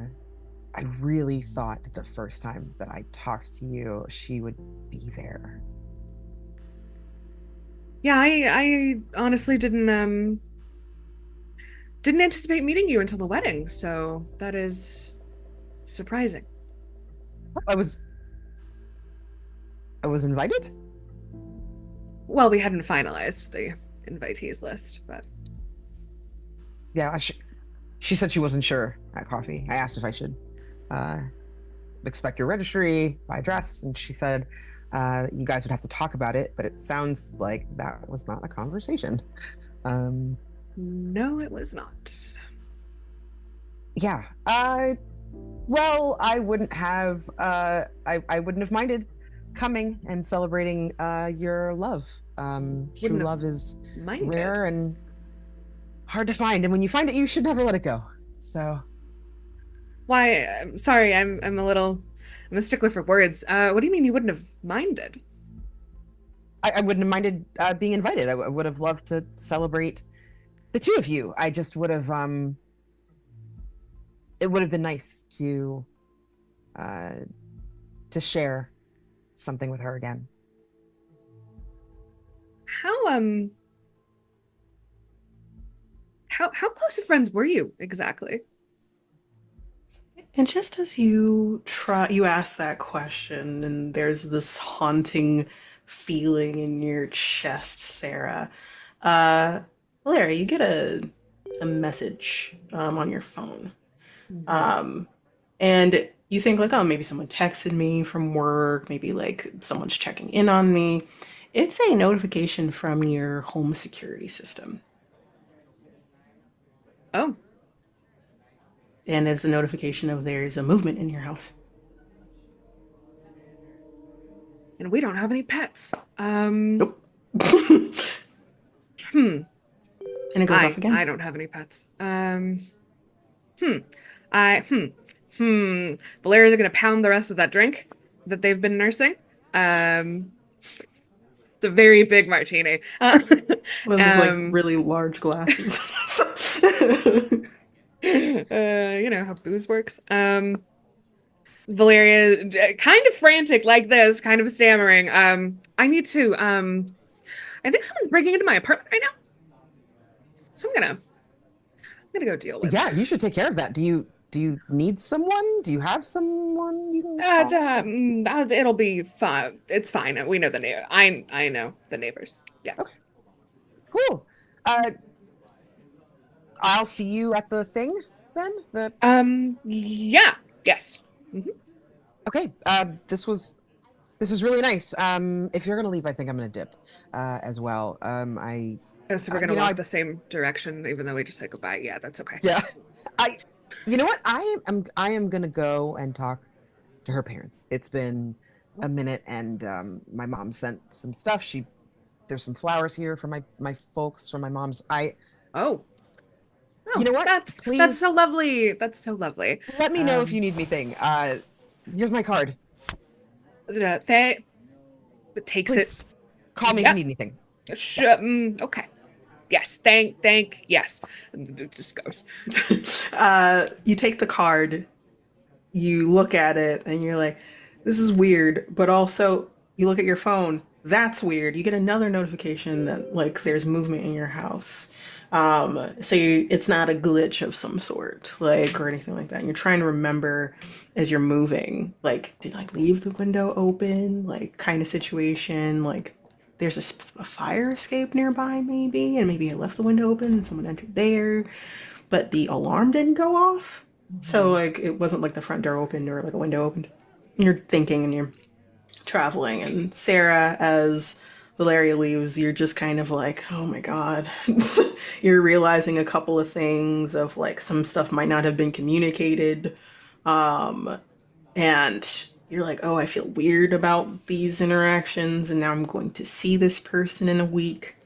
I really thought that the first time that I talked to you, she would be there. Yeah, I honestly didn't anticipate meeting you until the wedding, so that is surprising. I was I was invited. Well, we hadn't finalized the invitees list, but Yeah, she said she wasn't sure at coffee. I asked if I should uh, expect your registry by address, and she said you guys would have to talk about it. But it sounds like that was not a conversation. Um, no, it was not. yeah. Well, I wouldn't have. I wouldn't have minded coming and celebrating your love. True Wouldn't have love is minded. rare and hard to find, and when you find it, you should never let it go. So Why? I'm sorry. I'm a little. I'm a stickler for words. What do you mean you wouldn't have minded? I wouldn't have minded being invited. I would have loved to celebrate the two of you. I just would have. It would have been nice uh, to share something with her again. How how close of friends were you exactly? And just as you ask that question, and there's this haunting feeling in your chest, Sarah. Uh, Larry, you get a message on your phone. Mhm. Um, and you think like, oh, maybe someone texted me from work, maybe like someone's checking in on me. It's a notification from your home security system. Oh, And it's a notification of there's a movement in your house. and we don't have any pets. Nope. And Hmm. it goes off again. I don't have any pets. Hmm. I Valeria's gonna pound the rest of that drink that they've been nursing. Um, it's a very big martini. Well, there's like Um, really large glasses. you know how booze works. Valeria, kind of frantic like this, kind of stammering. I need to. I think someone's breaking into my apartment right now, so I'm gonna go deal with it. Yeah, you should take care of that. Do you need someone? Do you have someone you can call? It'll be fine. It's fine. We know the neighbor. I know the neighbors. Yeah. Okay, cool. Uh, I'll see you at the thing then. The Yeah. Yes. Mhm. Okay. This was really nice. If you're gonna leave, I think I'm gonna dip as well. Oh, so we're gonna You know, walk the same direction, even though we just said goodbye. Yeah, that's okay. yeah, I, you know what? I am gonna go and talk to her parents. It's been a minute, and my mom sent some stuff. There's some flowers here for my folks, from my mom's. Oh, You oh, know what? that's so Please lovely. That's so lovely. let me know if you Um, need anything. Here's my card. th takes it. Please call me if you Yep. need anything. Okay. Yes. Yes. And it just goes. You take the card, you look at it, and you're like, this is weird. But also, you look at your phone, that's weird. You get another notification that, like, there's movement in your house. It's not a glitch of some sort, like, or anything like that. And you're trying to remember as you're moving, like, did I leave the window open? Like, kind of situation. Like, there's a fire escape nearby, maybe, and maybe I left the window open and someone entered there, but the alarm didn't go off. So Mhm. like it wasn't like the front door opened or like a window opened. You're thinking and you're traveling, and Sarah, as Valeria leaves, you're just kind of like, oh my god. You're realizing a couple of things of like some stuff might not have been communicated. Um, and you're like, oh, I feel weird about these interactions, and now I'm going to see this person in a week.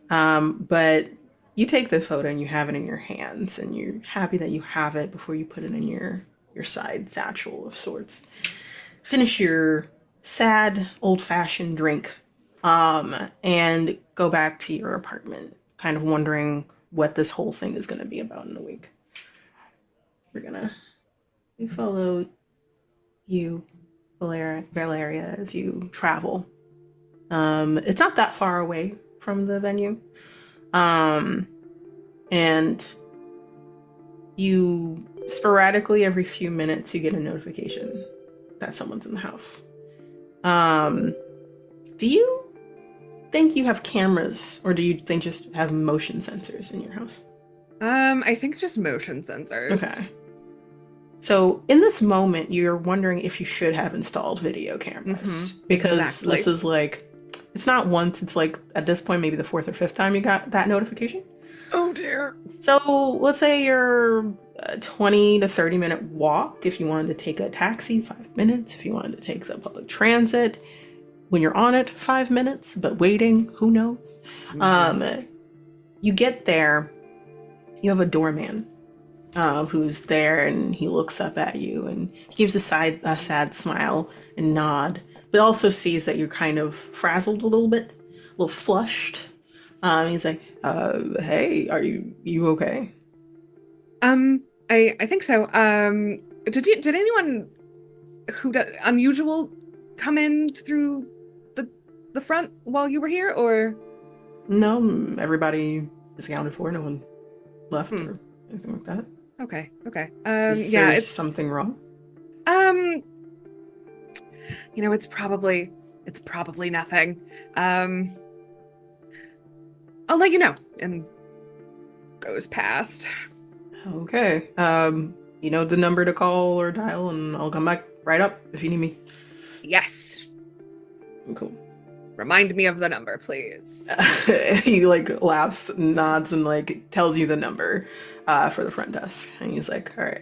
But you take the photo and you have it in your hands, and you're happy that you have it before you put it in your side satchel of sorts. Finish your sad old-fashioned drink, and go back to your apartment, kind of wondering what this whole thing is going to be about in a week. We follow you, Valeria, as you travel. It's not that far away from the venue. And you sporadically every few minutes you get a notification that someone's in the house. Do you think you have cameras, or do you think just have motion sensors in your house? I think just motion sensors. Okay. So in this moment, you're wondering if you should have installed video cameras because exactly. this is like, it's not once, it's like at this point, maybe the fourth or fifth time you got that notification. Oh dear. So let's say you're a 20 to 30 minute walk. If you wanted to take a taxi, 5 minutes. If you wanted to take the public transit, when you're on it, 5 minutes, but waiting, who knows? You get there, you have a doorman who's there, and he looks up at you and he gives a sad smile and nod, but also sees that you're kind of frazzled a little bit, a little flushed. He's like, hey, are you okay? I think so. Did anyone unusual come in through the front while you were here, or? No, everybody is accounted for. No one left or anything like that. Okay. Is Yeah, there it's something wrong? It's probably nothing. I'll let you know. And goes past. Okay. You know the number to call or dial, and I'll come back right up if you need me. Yes. Cool. Remind me of the number, please. He like laughs, nods, and like tells you the number for the front desk. And he's like, all right.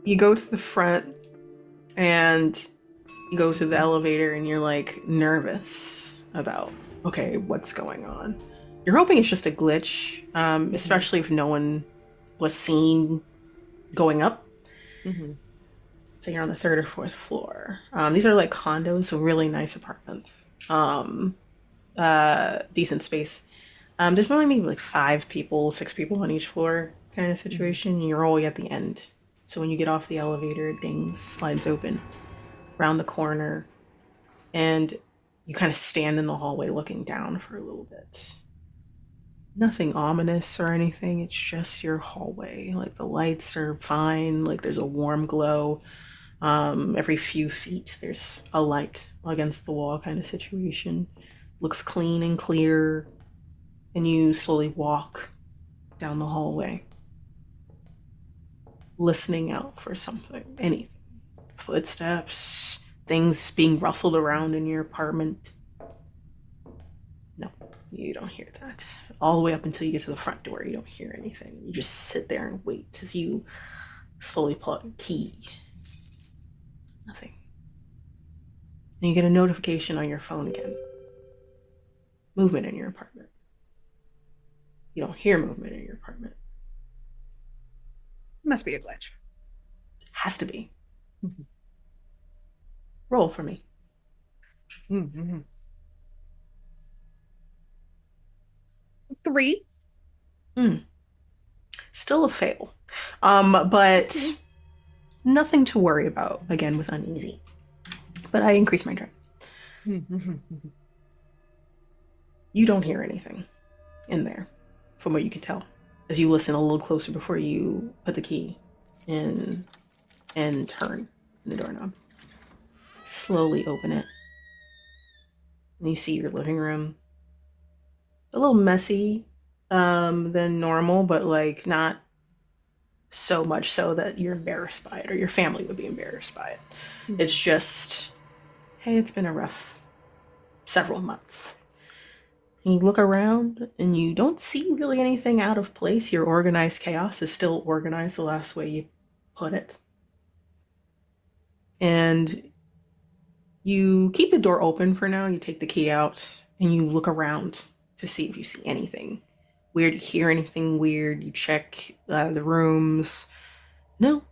You go to the front and you go to the elevator and you're like nervous about, okay, what's going on? You're hoping it's just a glitch, especially if no one was seen going up. So you're on the third or fourth floor. These are like condos, so really nice apartments. Decent space. There's only maybe like 6 people on each floor kind of situation. You're all at the end. So when you get off the elevator, it dings, slides open around the corner, and you kind of stand in the hallway looking down for a little bit. Nothing ominous or anything. It's just your hallway. Like the lights are fine. Like there's a warm glow. Every few feet, there's a light against the wall kind of situation. Looks clean and clear. And you slowly walk down the hallway, listening out for something, anything. Footsteps, things being rustled around in your apartment. No, you don't hear that. All the way up until you get to the front door, you don't hear anything. You just sit there and wait as you slowly pull out your key. Nothing. And you get a notification on your phone again. Movement in your apartment. You don't hear movement in your apartment. Must be a glitch. Has to be. Roll for me. 3. Still a fail. But nothing to worry about, again, with uneasy. But I increased my dread. You don't hear anything in there, from what you can tell, as you listen a little closer before you put the key in and turn the doorknob. Slowly open it. And you see your living room. A little messy than normal, but like not so much so that you're embarrassed by it or your family would be embarrassed by it. It's just, hey, it's been a rough several months. And you look around and you don't see really anything out of place. Your organized chaos is still organized the last way you put it. And you keep the door open for now. You take the key out and you look around to see if you see anything weird, hear anything weird. You check the rooms. No.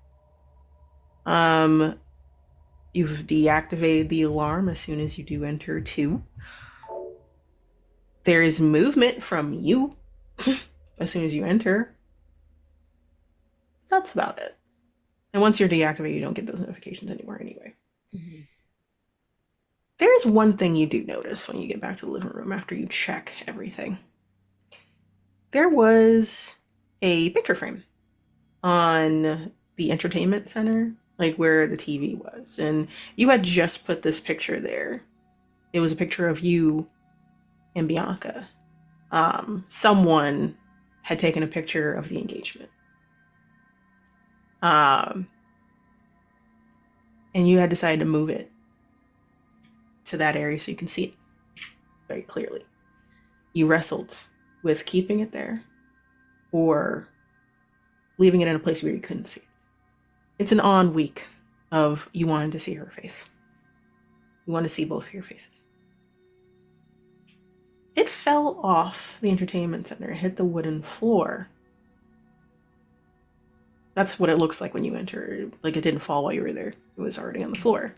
You've deactivated the alarm as soon as you do enter 2. There is movement from you as soon as you enter. That's about it. And once you're deactivated, you don't get those notifications anymore anyway. There's one thing you do notice when you get back to the living room after you check everything. There was a picture frame on the entertainment center, like where the TV was, and you had just put this picture there. It was a picture of you and Bianca. Someone had taken a picture of the engagement. Um, and you had decided to move it to that area so you can see it very clearly. You wrestled with keeping it there or leaving it in a place where you couldn't see it. It's an on week of you wanted to see her face. You want to see both of your faces. It fell off the entertainment center, hit the wooden floor. That's what it looks like when you enter. Like it didn't fall while you were there. It was already on the floor.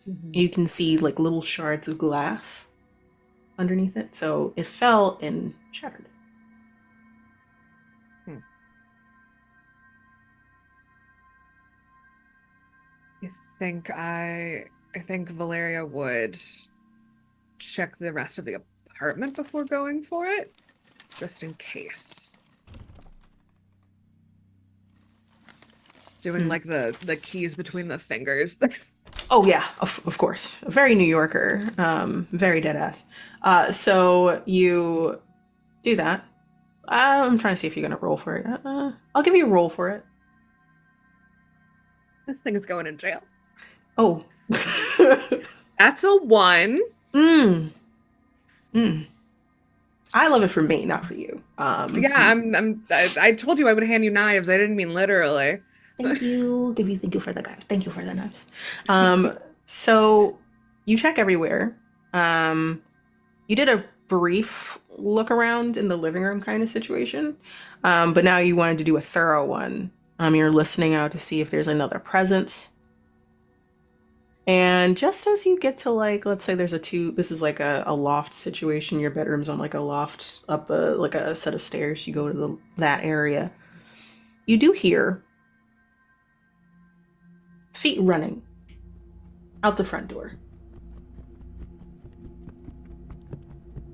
Mm-hmm. You can see like little shards of glass underneath it. So it fell and shattered. I think Valeria would check the rest of the apartment before going for it, just in case. Doing like the keys between the fingers. Oh yeah, of course. A very New Yorker, very dead ass. So you do that. I'm trying to see if you're gonna roll for it. I'll give you a roll for it. This thing is going in jail. Oh. That's a 1. I love it for me, not for you. Yeah, I told you I would hand you knives. I didn't mean literally. Thank you. Thank you for the guy. Thank you for the knives. So you check everywhere. You did a brief look around in the living room kind of situation. But now you wanted to do a thorough one. You're listening out to see if there's another presence. And just as you get to like, let's say there's this is like a loft situation. Your bedroom's on like a loft up like a set of stairs. You go to that area. You do hear feet running out the front door.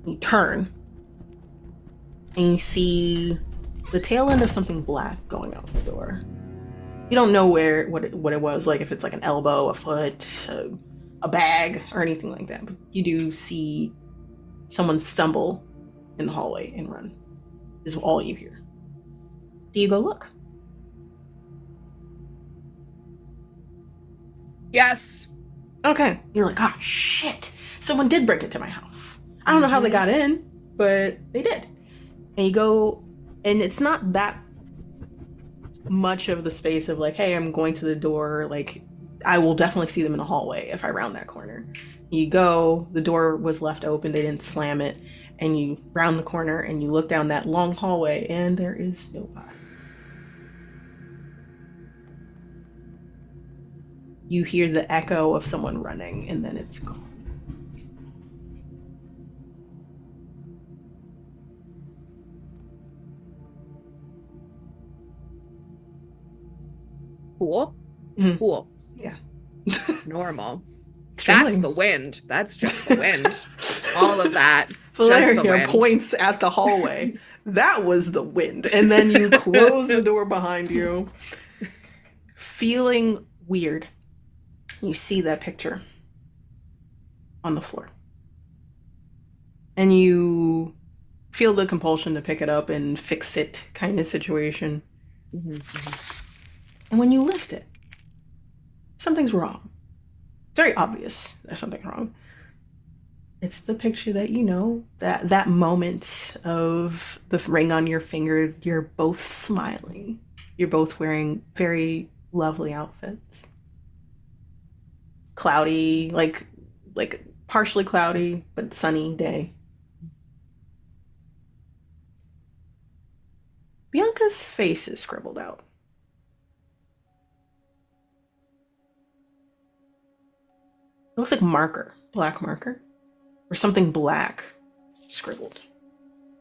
You turn and you see the tail end of something black going out the door. You don't know what it was, like if it's like an elbow, a foot, a bag, or anything like that. But you do see someone stumble in the hallway and run. Is all you hear. Do you go look? Yes. Okay. You're like, oh shit. Someone did break into my house. I don't know how they got in, but they did. And you go, and it's not that much of the space of like, hey, I'm going to the door. Like, I will definitely see them in the hallway if I round that corner. You go, the door was left open. They didn't slam it. And you round the corner and you look down that long hallway and there is nobody. You hear the echo of someone running and then it's gone. Cool. Mm-hmm. Cool. Yeah. Normal. Extremely. That's the wind. That's just the wind. All of that. Valeria points at the hallway. That was the wind. And then you close the door behind you. Feeling weird. You see that picture on the floor. And you feel the compulsion to pick it up and fix it kind of situation. Mm-hmm. And when you lift it, something's wrong. It's very obvious there's something wrong. It's the picture that you know, that moment of the ring on your finger. You're both smiling. You're both wearing very lovely outfits. Cloudy, like partially cloudy, but sunny day. Bianca's face is scribbled out. It looks like marker, black marker, or something black scribbled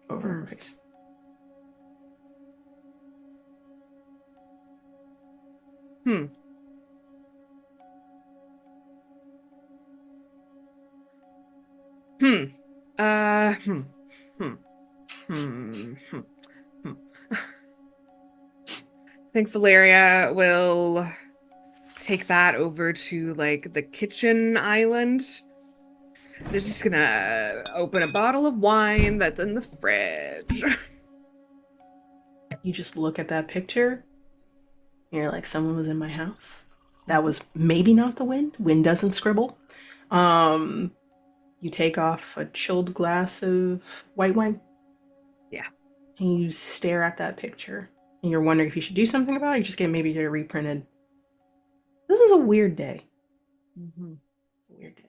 over her face. Hmm. Uh. Hmm. Hmm. Hmm. Hmm. Hmm. I think Valeria will take that over to like the kitchen island. They're just gonna open a bottle of wine that's in the fridge. You just look at that picture. And you're like, someone was in my house. That was maybe not the wind. Wind doesn't scribble. Um, you take off a chilled glass of white wine. Yeah. And you stare at that picture. And you're wondering if you should do something about it. You just get maybe get it reprinted. This is a weird day. Mm-hmm. Weird day.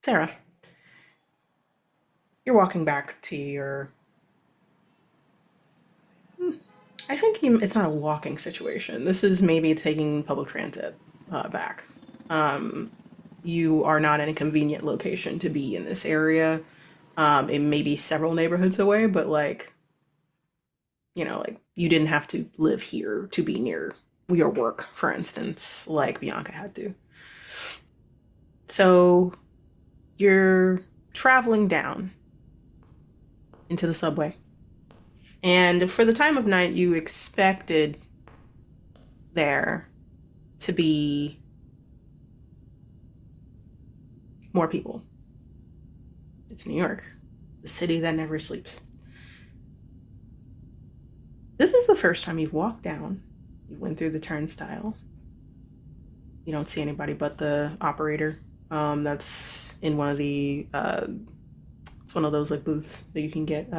Sarah, you're walking back to your. I think it's not a walking situation. This is maybe taking public transit back. Um, you are not in a convenient location to be in this area. It may be several neighborhoods away, but like, like you didn't have to live here to be near your work, for instance, like Bianca had to. So you're traveling down into the subway. And for the time of night, you expected there to be more people. It's New York, the city that never sleeps. This is the first time you've walked down. You went through the turnstile. You don't see anybody but the operator. That's in one of the. It's one of those like booths that you can get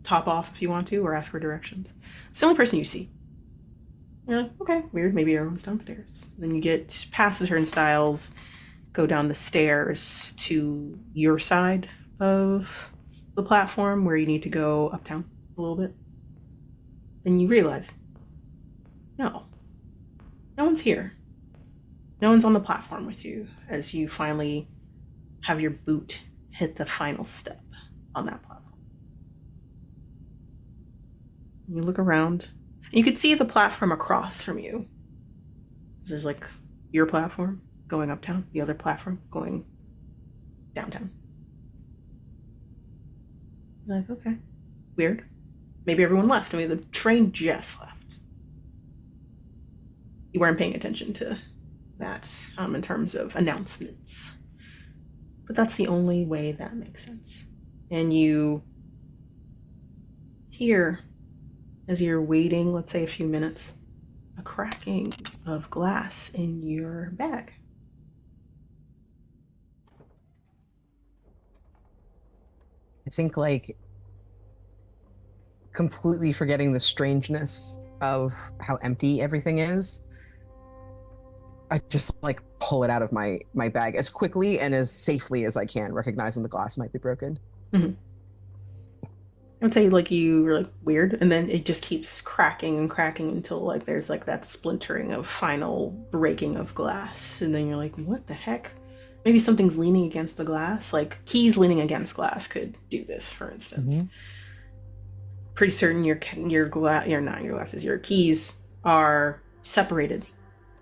top off if you want to, or ask for directions. It's the only person you see. You're like, okay, weird. Maybe everyone's downstairs. Then you get past the turnstiles, go down the stairs to your side of the platform where you need to go uptown a little bit. And you realize, no one's here. No one's on the platform with you as you finally have your boot hit the final step on that platform. You look around, and you can see the platform across from you. There's like your platform going uptown, the other platform going downtown. You're like, okay, weird. Maybe everyone left. I mean, the train just left. You weren't paying attention to that in terms of announcements. But that's the only way that makes sense. And you hear, as you're waiting, let's say a few minutes, a cracking of glass in your bag. I think, like, completely forgetting the strangeness of how empty everything is, I just like pull it out of my bag as quickly and as safely as I can, recognizing the glass might be broken. Mm-hmm. I would say like you were like weird, and then it just keeps cracking and cracking until like there's like that splintering of final breaking of glass, and then you're like, what the heck? Maybe something's leaning against the glass, like keys leaning against glass could do this, for instance. Mm-hmm. Pretty certain your not your glasses, your keys are separated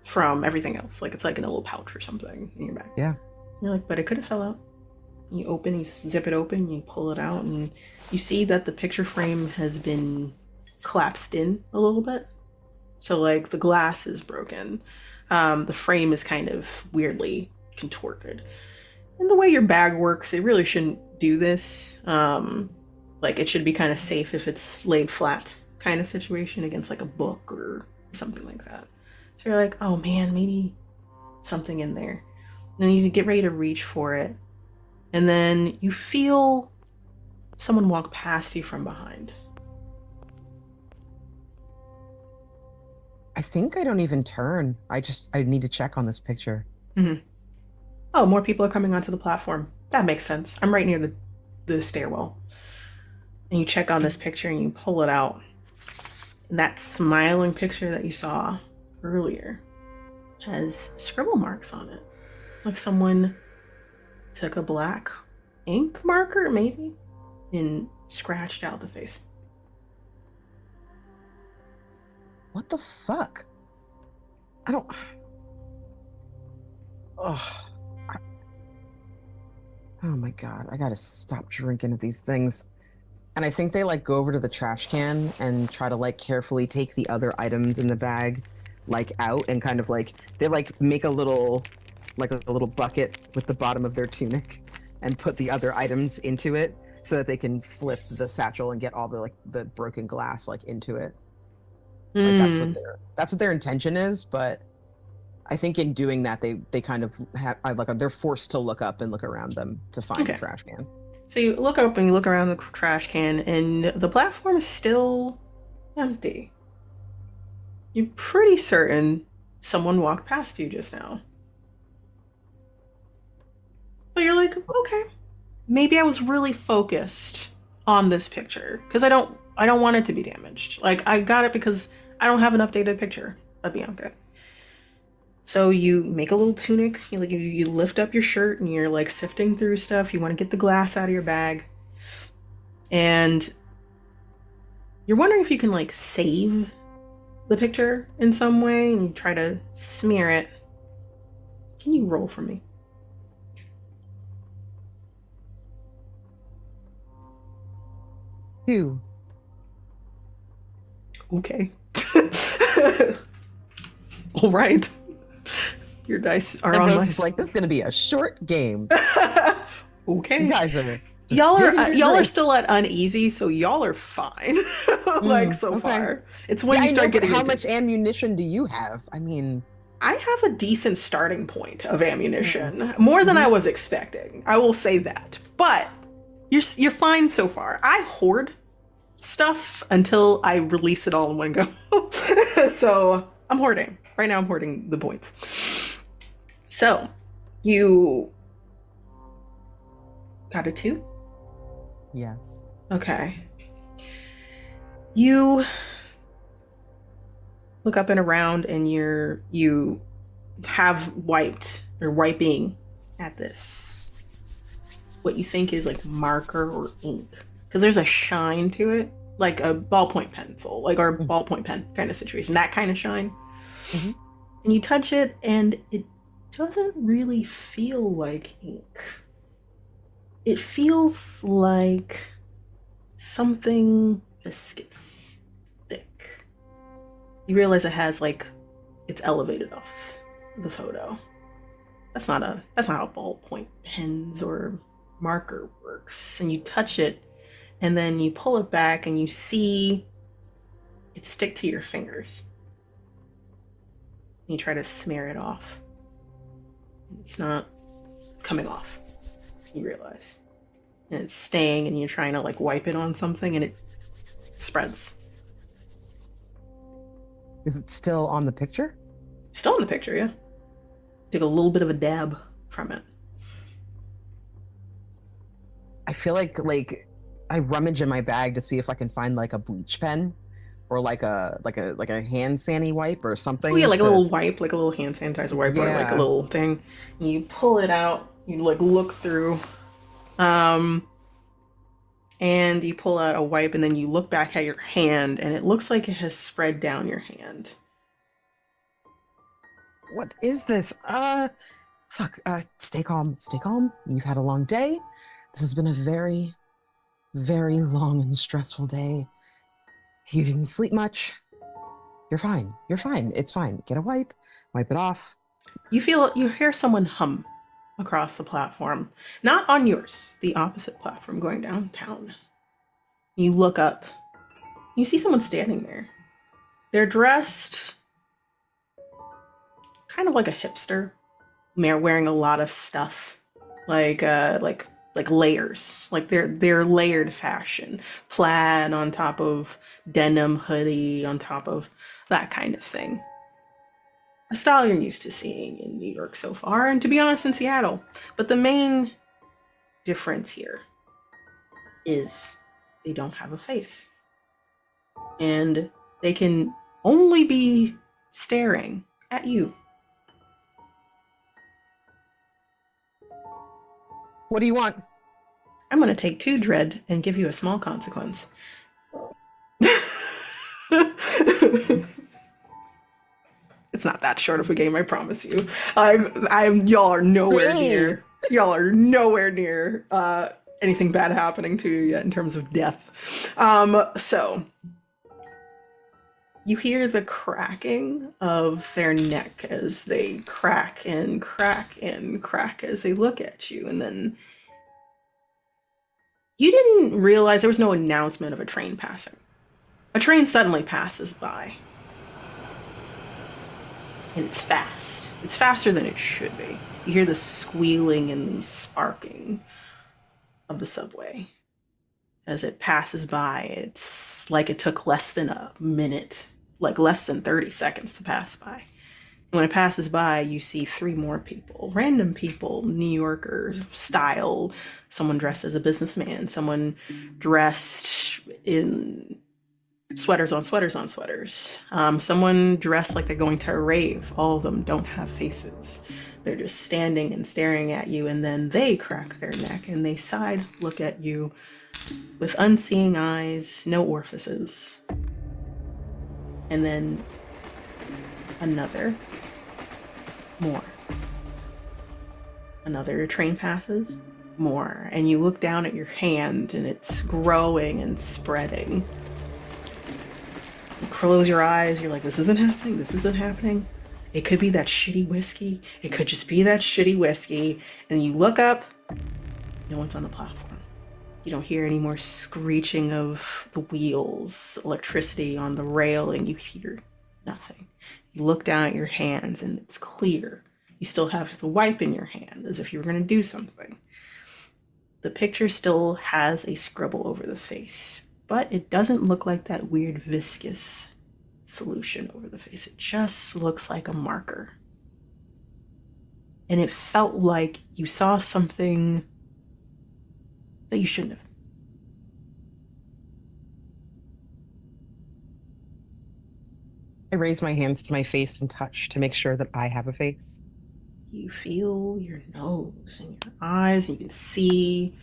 from everything else. Like it's like in a little pouch or something in your bag. Yeah. You're like, but it could have fell out. You zip it open, you pull it out, and you see that the picture frame has been collapsed in a little bit. So like the glass is broken. The frame is kind of weirdly contorted. And the way your bag works, it really shouldn't do this. Like it should be kind of safe if it's laid flat kind of situation against like a book or something like that. So you're like, oh man, maybe something in there. And then you get ready to reach for it. And then you feel someone walk past you from behind. I think I don't even turn. I need to check on this picture. Mm-hmm. Oh, more people are coming onto the platform. That makes sense. I'm right near the stairwell. And you check on this picture and you pull it out. And that smiling picture that you saw earlier has scribble marks on it. Like someone took a black ink marker, maybe, and scratched out the face. What the fuck? I don't... Oh my god, I gotta stop drinking at these things. And I think they like go over to the trash can and try to like carefully take the other items in the bag like out and kind of like they like make a little bucket with the bottom of their tunic and put the other items into it so that they can flip the satchel and get all the like the broken glass like into it. Like that's what their intention is, but I think in doing that they kind of have they're forced to look up and look around them to find the trash can. So you look up and you look around the trash can, and the platform is still empty. You're pretty certain someone walked past you just now. But you're like, like, okay, maybe I was really focused on this picture because I don't want it to be damaged. Like I got it because I don't have an updated picture of Bianca. So you make a little tunic, you lift up your shirt and you're like sifting through stuff. You want to get the glass out of your bag. And you're wondering if you can like save the picture in some way and you try to smear it. Can you roll for me? 2. Okay. All right. Your dice are And on Rose my is like, this is gonna be a short game. Okay. You guys are Y'all are still at uneasy, so y'all are fine. Like so okay. far. It's when Yeah, you I start know, but getting how into much ammunition do you have? I mean, I have a decent starting point of ammunition, more than I was expecting. I will say that. But you're fine so far. I hoard stuff until I release it all in one go. So I'm hoarding. Right now I'm hoarding the points. So you got a 2? yes. Okay. You look up and around and you have wiped or wiping at this what you think is like marker or ink because there's a shine to it like a ballpoint pencil like or ballpoint pen kind of situation, that kind of shine. Mm-hmm. And you touch it and it doesn't really feel like ink. It feels like something viscous, thick. You realize it has like it's elevated off the photo. That's not how ballpoint pens or marker works. And you touch it and then you pull it back and you see it stick to your fingers. And you try to smear it off. It's not coming off. You realize. And it's staying and you're trying to like wipe it on something and it spreads. Is it still on the picture? Still in the picture, yeah. Take a little bit of a dab from it. I feel like I rummage in my bag to see if I can find like a bleach pen or like a hand sanitizer wipe or something. Oh yeah, like a little wipe, like a little hand sanitizer wipe or like a little thing. And you pull it out, you like look through, and you pull out a wipe and then you look back at your hand and it looks like it has spread down your hand. What is this? Fuck. Stay calm. Stay calm. You've had a long day. This has been a very, very long and stressful day. You didn't sleep much. You're fine. You're fine. It's fine. Get a wipe. Wipe it off. You hear someone hum across the platform. Not on yours, the opposite platform going downtown. You look up. You see someone standing there. They're dressed kind of like a hipster. They're wearing a lot of stuff, like layers, like they're layered fashion, plaid on top of denim hoodie on top of that kind of thing. A style you're used to seeing in New York so far, and to be honest, in Seattle. But the main difference here is they don't have a face, and they can only be staring at you. What do you want? I'm going to take 2 dread and give you a small consequence. It's not that short of a game, I promise you. Y'all are nowhere near. Y'all are nowhere near anything bad happening to you yet in terms of death. So you hear the cracking of their neck as they crack and crack and crack as they look at you, and then you didn't realize there was no announcement of a train passing. A train suddenly passes by. And it's fast. It's faster than it should be. You hear the squealing and the sparking of the subway. As it passes by, it's like it took less than a minute, like less than 30 seconds to pass by. When it passes by, you see 3 more people, random people, New Yorker style, someone dressed as a businessman, someone dressed in sweaters on sweaters on sweaters, someone dressed like they're going to a rave. All of them don't have faces. They're just standing and staring at you, and then they crack their neck and they side look at you with unseeing eyes, no orifices. And then another. More. Another train passes. More. And you look down at your hand and it's growing and spreading. You close your eyes, you're like, this isn't happening, this isn't happening. It could be that shitty whiskey. It could just be that shitty whiskey. And you look up, no one's on the platform. You don't hear any more screeching of the wheels, electricity on the railing. You hear nothing. You look down at your hands and it's clear. You still have the wipe in your hand as if you were going to do something. The picture still has a scribble over the face, but it doesn't look like that weird viscous solution over the face. It just looks like a marker. And it felt like you saw something that you shouldn't have. I raise my hands to my face and touch to make sure that I have a face. You feel your nose and your eyes, and you can see.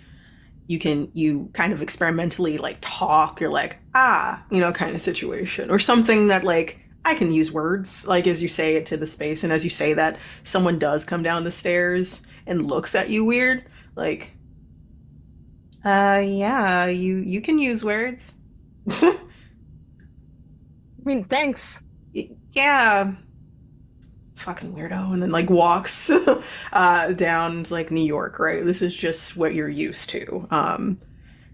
You kind of experimentally like talk. You're like, kind of situation. Or something that like, I can use words, like as you say it to the space, and as you say that, someone does come down the stairs and looks at you weird. Like, yeah, you can use words. I mean, thanks. Yeah, fucking weirdo. And then like walks down to like New York, right? This is just what you're used to. And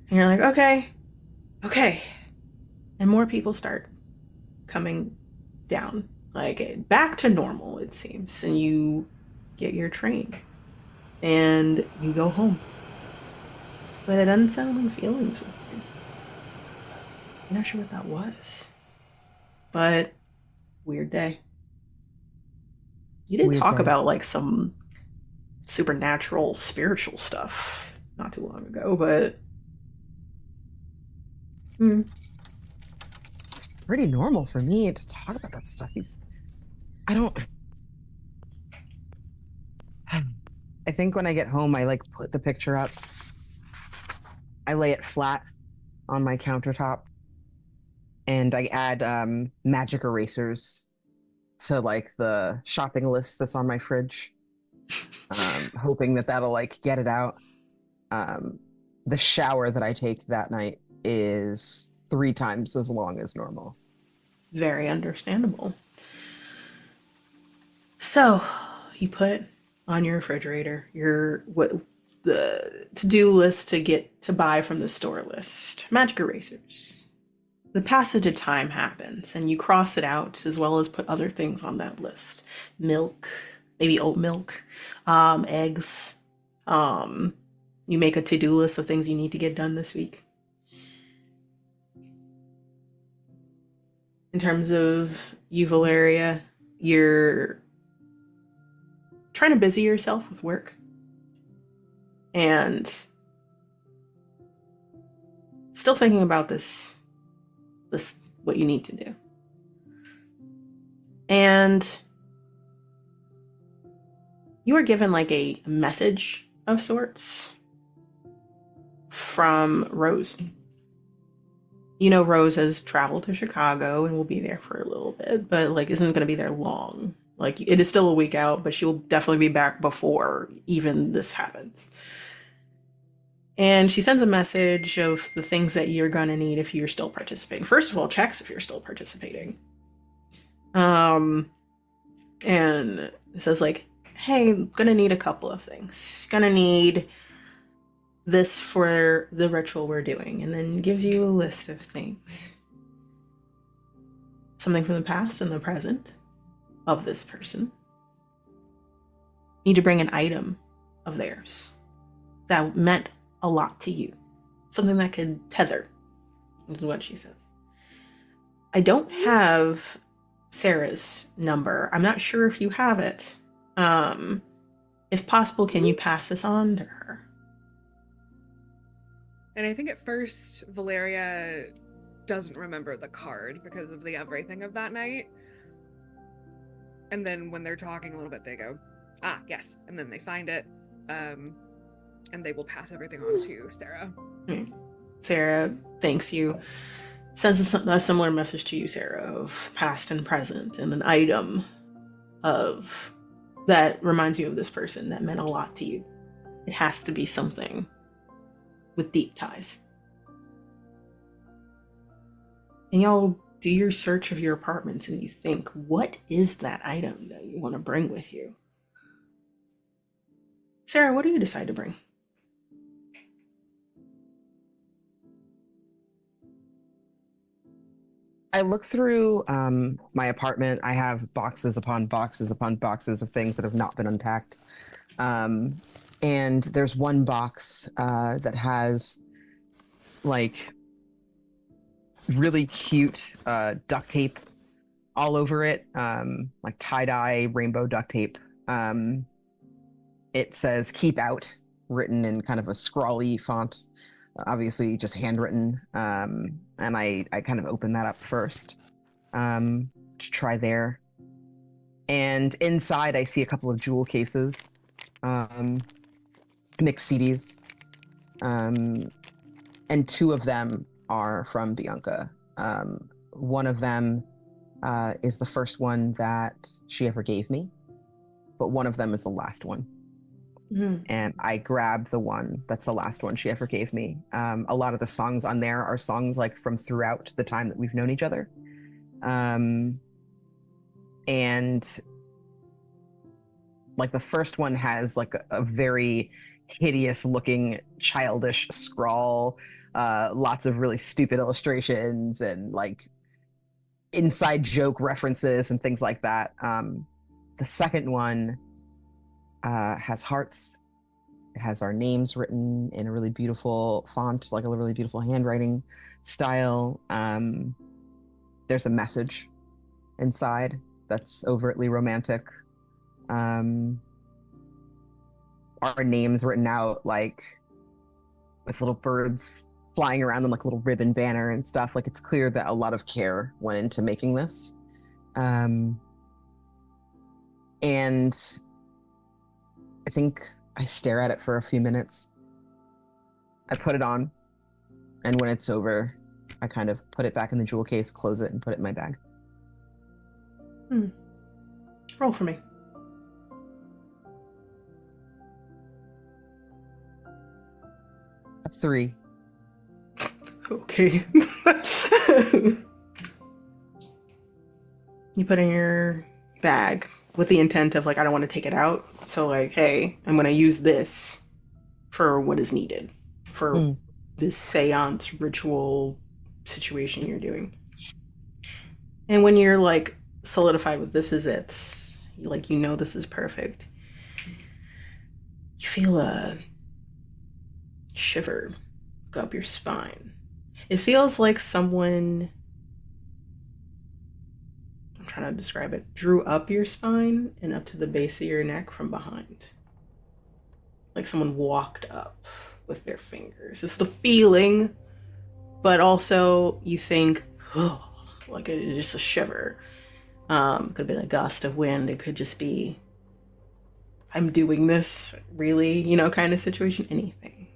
you're like, okay. And more people start coming down, like back to normal, it seems. And you get your train and you go home. But unsettling feelings with you. I'm not sure what that was. But weird day. You did talk about like some supernatural, spiritual stuff not too long ago, but It's pretty normal for me to talk about that stuff. I think when I get home, I like put the picture up. I lay it flat on my countertop, and I add magic erasers to like the shopping list that's on my fridge, hoping that that'll like get it out. The shower that I take that night is 3 times as long as normal. Very understandable. So you put on your refrigerator the to-do list to buy from the store list. Magic erasers. The passage of time happens and you cross it out as well as put other things on that list. Milk, maybe oat milk, eggs. You make a to-do list of things you need to get done this week. In terms of you, Valeria, you're trying to busy yourself with work and still thinking about this what you need to do. And you are given like a message of sorts from Rose. You know, Rose has traveled to Chicago and will be there for a little bit, but like isn't going to be there long. Like it is still a week out, but she will definitely be back before even this happens. And she sends a message of the things that you're going to need if you're still participating. First of all, checks if you're still participating. And it says like, hey, gonna need a couple of things. Gonna need this for the ritual we're doing, and then gives you a list of things. Something from the past and the present of this person. Need to bring an item of theirs that meant a lot to you. Something that could tether, is what she says. I don't have Sarah's number. I'm not sure if you have it. Um, if possible, can you pass this on to her? And I think at first Valeria doesn't remember the card because of the everything of that night. And then when they're talking a little bit, they go, ah, yes. And then they find it. And they will pass everything on to Sarah. Sarah thanks you. Sends a similar message to you, Sarah, of past and present, and an item of that reminds you of this person that meant a lot to you. It has to be something with deep ties. And y'all do your search of your apartments and you think, what is that item that you want to bring with you? Sarah, what do you decide to bring? I look through my apartment. I have boxes upon boxes upon boxes of things that have not been unpacked. And there's one box that has like really cute duct tape all over it, like tie-dye rainbow duct tape. It says "Keep Out" written in kind of a scrawly font, obviously just handwritten. And I kind of open that up first to try there. And inside, I see a couple of jewel cases, mixed CDs, and two of them are from Bianca. One of them is the first one that she ever gave me, but one of them is the last one. Mm-hmm. And I grabbed the one that's the last one she ever gave me. A lot of the songs on there are songs like from throughout the time that we've known each other. And like the first one has like a very hideous looking childish scrawl, lots of really stupid illustrations and like inside joke references and things like that. The second one has hearts. It has our names written in a really beautiful font, like a really beautiful handwriting style. There's a message inside that's overtly romantic. Our names written out like with little birds flying around on like a little ribbon banner and stuff. Like it's clear that a lot of care went into making this. And I think I stare at it for a few minutes. I put it on, and when it's over, I kind of put it back in the jewel case, close it, and put it in my bag. Roll for me. A 3. Okay. You put in your bag with the intent of like, I don't want to take it out. So like, hey, I'm going to use this for what is needed for this seance ritual situation you're doing. And when you're like solidified with this is it, like, you know, this is perfect, you feel a shiver go up your spine. It feels like someone, I'm trying to describe it, drew up your spine and up to the base of your neck from behind. Like someone walked up with their fingers. It's the feeling, but also you think, oh, like it's just a shiver. Could have been a gust of wind. It could just be, I'm doing this, really, you know, kind of situation. Anything.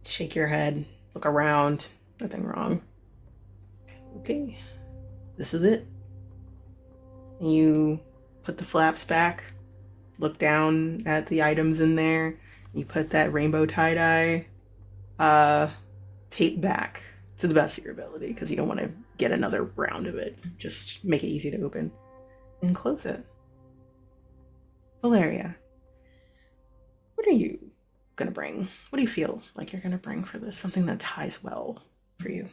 Shake your head, look around, nothing wrong. Okay, this is it. And you put the flaps back, look down at the items in there. You put that rainbow tie-dye tape back to the best of your ability because you don't want to get another round of it. Just make it easy to open and close it. Valeria, what are you gonna bring? What do you feel like you're gonna bring for this? Something that ties well for you.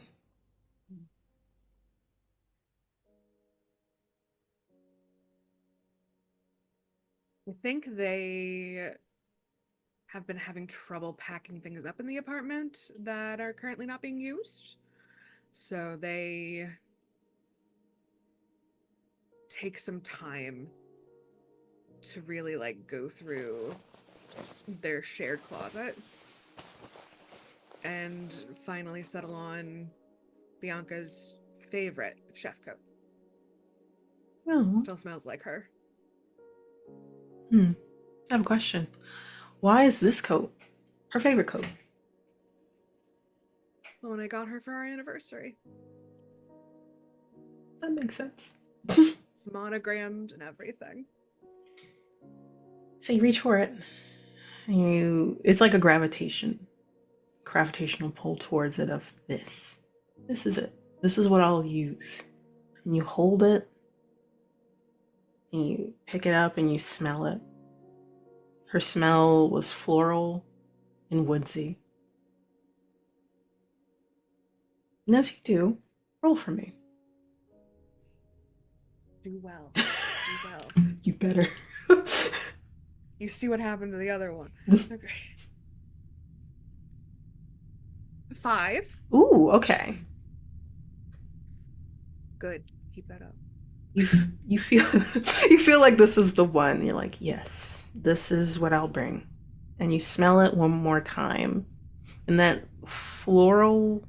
I think they have been having trouble packing things up in the apartment that are currently not being used. So they take some time to really like go through their shared closet and finally settle on Bianca's favorite chef coat. Oh. Still smells like her. I have a question. Why is this coat her favorite coat? It's the one I got her for our anniversary. That makes sense. It's monogrammed and everything. So you reach for it. And it's like a gravitational pull towards it of this. This is it. This is what I'll use. And you hold it, and you pick it up and you smell it. Her smell was floral and woodsy. And as you do, roll for me. Do well. Do well. You better. You see what happened to the other one. Okay. 5. Ooh, okay. Good. Keep that up. You feel you feel like this is the one. You're like, yes, this is what I'll bring. And you smell it one more time, and that floral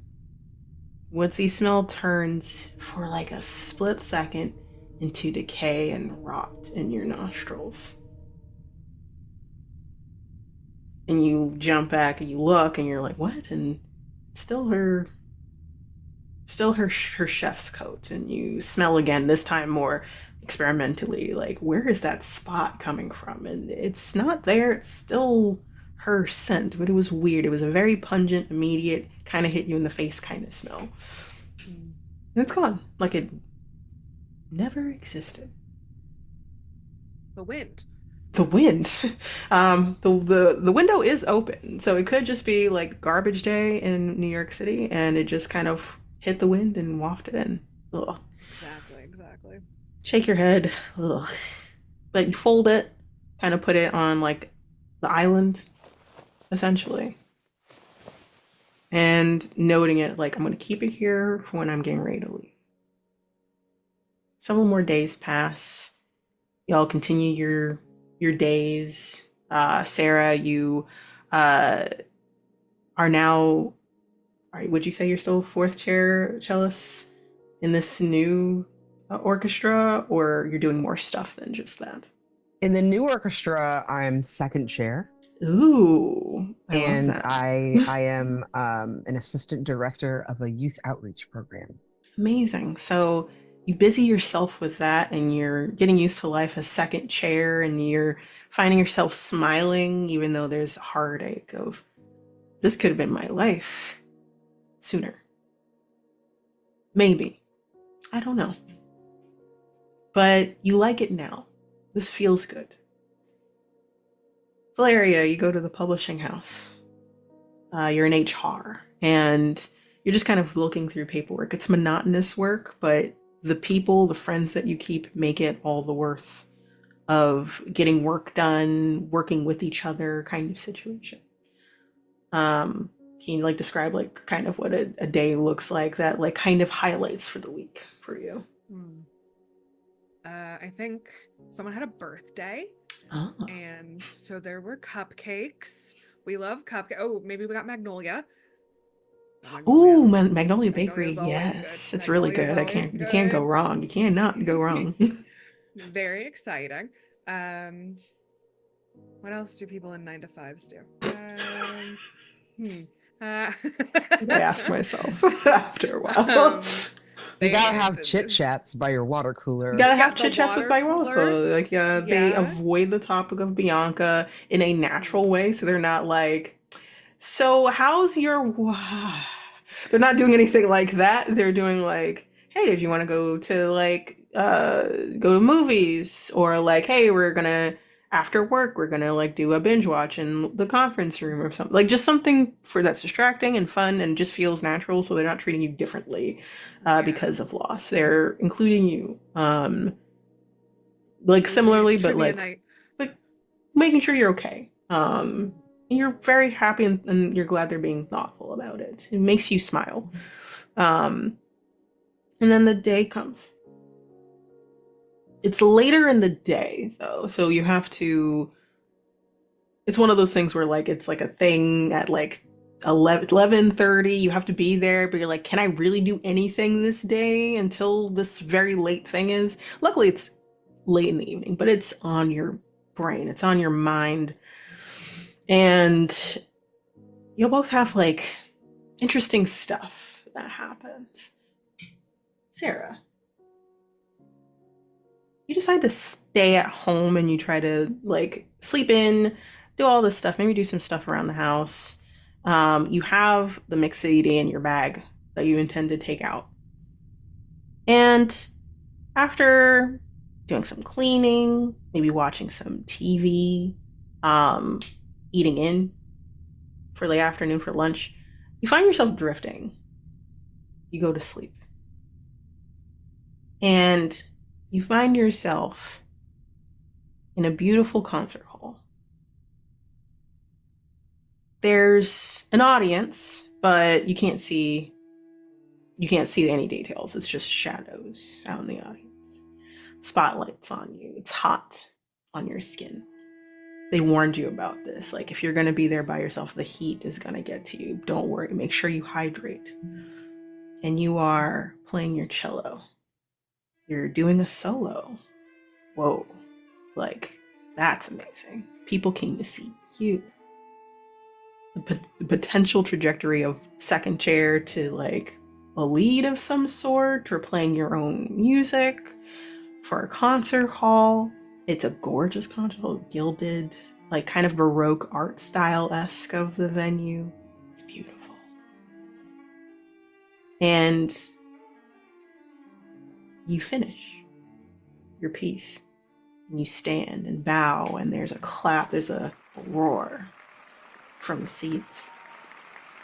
woodsy smell turns for like a split second into decay and rot in your nostrils. And you jump back and you look and you're like, what? And still her chef's coat. And you smell again, this time more experimentally, like, where is that spot coming from? And it's not there. It's still her scent, but it was weird. It was a very pungent, immediate, kind of hit you in the face kind of smell. And it's gone, like it never existed. The wind. The wind. The window is open, so it could just be like garbage day in New York City, and it just kind of hit the wind and wafted in. Ugh. Exactly. Shake your head. Ugh. But you fold it, kind of put it on like the island, essentially, and noting it like, I'm going to keep it here for when I'm getting ready to leave. Several more days pass. Y'all continue your days. Sarah, you are now, would you say you're still fourth chair cellist in this new orchestra, or you're doing more stuff than just that? In the new orchestra, I'm second chair. Ooh, and love that. I am an assistant director of a youth outreach program. Amazing. So you busy yourself with that, and you're getting used to life as second chair, and you're finding yourself smiling even though there's a heartache of, this could have been my life sooner. Maybe. I don't know. But you like it now. This feels good. Valeria, you go to the publishing house. You're in HR, and you're just kind of looking through paperwork. It's monotonous work, but the people, the friends that you keep make it all the worth of getting work done, working with each other kind of situation. Can you like describe like kind of what a day looks like that like kind of highlights for the week for you? I think someone had a birthday, and so there were cupcakes. We love cupcake. Oh, maybe we got Magnolia. Ooh, Magnolia Bakery. Yes, it's really good. You can't go wrong. You cannot go wrong. Very exciting. What else do people in 9 to 5s do? I ask myself after a while. You gotta have chit chats by your water cooler. You gotta have chit chats with by your water cooler. Like, they avoid the topic of Bianca in a natural way, so they're not like, so how's your? They're not doing anything like that. They're doing like, hey, did you want to go to like go to movies, or like, hey, we're gonna after work we're gonna like do a binge watch in the conference room or something, like just something for that's distracting and fun and just feels natural, so they're not treating you differently because of loss. They're including you like similarly, but making sure you're okay. You're very happy, and you're glad they're being thoughtful about it. It makes you smile. And then the day comes. It's later in the day though, so you have to. It's one of those things where like it's like a thing at like 11:30. You have to be there, but you're like, can I really do anything this day until this very late thing is? Luckily, it's late in the evening, but it's on your brain. It's on your mind, and you'll both have like interesting stuff that happens. Sarah, you decide to stay at home and you try to like sleep in, do all this stuff, maybe do some stuff around the house. You have the mixed CD in your bag that you intend to take out. And after doing some cleaning, maybe watching some TV, um, eating in for the afternoon for lunch, you find yourself drifting. You go to sleep. And you find yourself in a beautiful concert hall. There's an audience, but you can't see any details. It's just shadows out in the audience. Spotlights on you. It's hot on your skin. They warned you about this. Like if you're going to be there by yourself, the heat is going to get to you. Don't worry. Make sure you hydrate. And you are playing your cello. You're doing a solo. Whoa. Like that's amazing. People came to see you. The potential trajectory of second chair to like a lead of some sort or playing your own music for a concert hall. It's a gorgeous concert hall, gilded, like kind of Baroque art style-esque of the venue. It's beautiful. And you finish your piece and you stand and bow and there's a clap, there's a roar from the seats.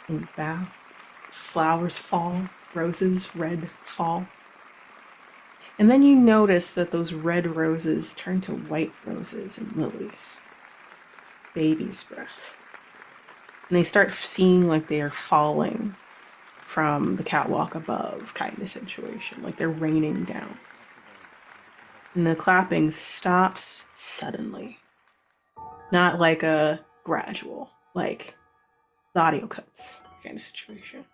And you bow. Flowers fall, roses red fall. And then you notice that those red roses turn to white roses and lilies. Baby's breath. And they start seeing like they are falling from the catwalk above kind of situation, like they're raining down. And the clapping stops suddenly. Not like a gradual, like the audio cuts kind of situation.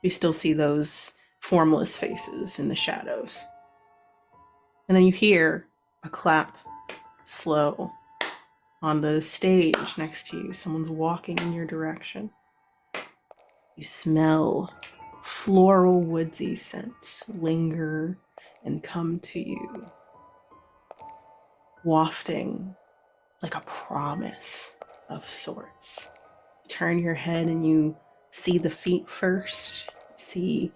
You still see those formless faces in the shadows. And then you hear a clap, slow, on the stage next to you. Someone's walking in your direction. You smell floral woodsy scents linger and come to you, wafting like a promise of sorts. You turn your head and you see the feet first. You see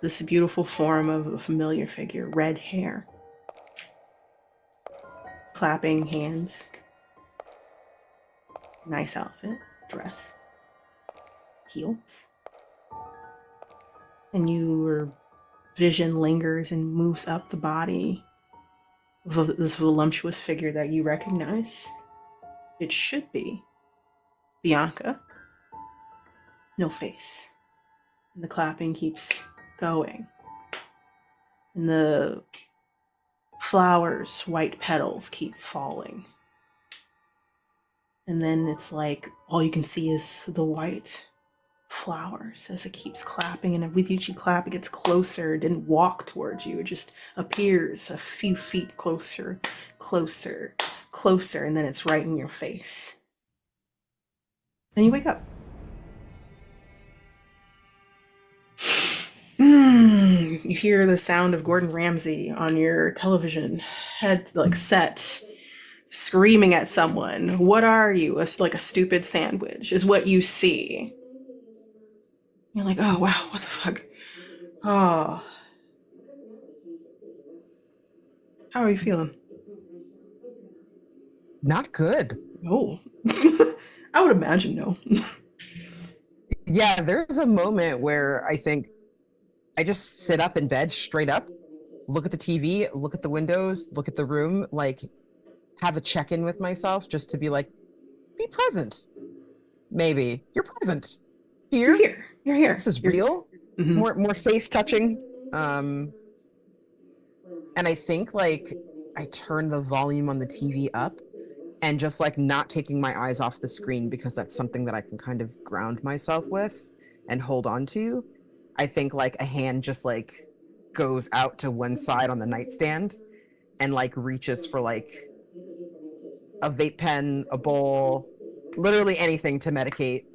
this beautiful form of a familiar figure, red hair, clapping hands, nice outfit, dress, heels. And your vision lingers and moves up the body of this voluptuous figure that you recognize. It should be Bianca. No face. And the clapping keeps going. And the flowers, white petals keep falling. And then it's like all you can see is the white flowers as it keeps clapping. And with each clap, it gets closer. It didn't walk towards you. It just appears a few feet closer, closer, closer. And then it's right in your face. Then you wake up. You hear the sound of Gordon Ramsay on your television head, like set, screaming at someone. What are you? It's like a stupid sandwich is what you see. You're like, oh wow, what the fuck? Oh, how are you feeling? Not good. No. I would imagine no. Yeah, there's a moment where I think I just sit up in bed straight up, look at the TV, look at the windows, look at the room, like have a check-in with myself just to be like, be present. Maybe you're present You're here. here. This is real. Mhm. More face touching. And I think like I turned the volume on the TV up and just like not taking my eyes off the screen because that's something that I can kind of ground myself with and hold on to. I think like a hand just like goes out to one side on the nightstand and like reaches for like a vape pen, a bowl, literally anything to medicate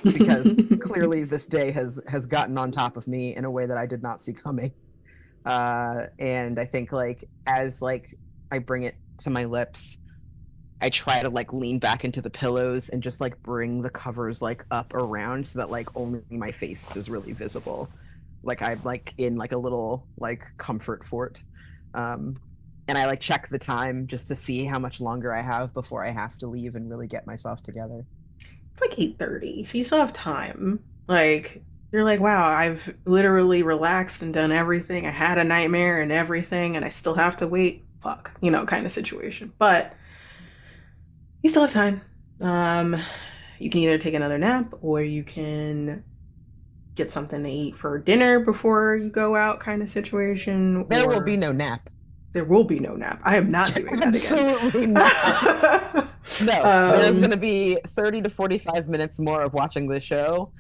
because clearly this day has gotten on top of me in a way that I did not see coming. And I think like as like I bring it to my lips, I try to like lean back into the pillows and just like bring the covers like up around so that like only my face is really visible. Like I'm like in like a little like comfort fort. And I like check the time just to see how much longer I have before I have to leave and really get myself together. It's like 8:30, so you still have time. Like you're like, wow, I've literally relaxed and done everything. I had a nightmare and everything, and I still have to wait. Fuck, kind of situation. But you still have time. You can either take another nap or you can get something to eat for dinner before you go out, kind of situation. There will Or be no nap. there will be no nap. I am not doing that again. Absolutely not. No, there's going to be 30 to 45 minutes more of watching the show.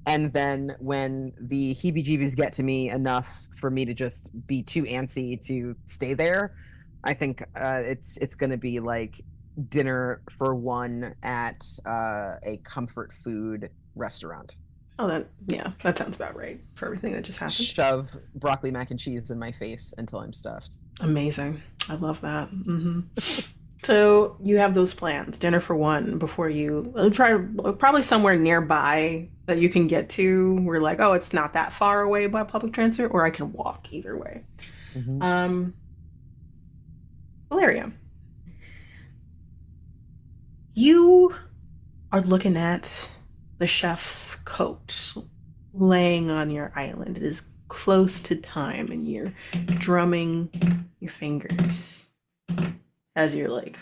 And then when the heebie-jeebies get to me enough for me to just be too antsy to stay there, I think it's going to be like dinner for one at a comfort food restaurant. Oh, that sounds about right for everything that just happened. Shove broccoli mac and cheese in my face until I'm stuffed. Amazing. I love that. Mm-hmm. So you have those plans, dinner for one, before you try probably somewhere nearby that you can get to. We're like, oh, it's not that far away by public transit, or I can walk either way. Mm-hmm. Valeria, you are looking at the chef's coat laying on your island. It is close to time, and you're drumming your fingers as you're like,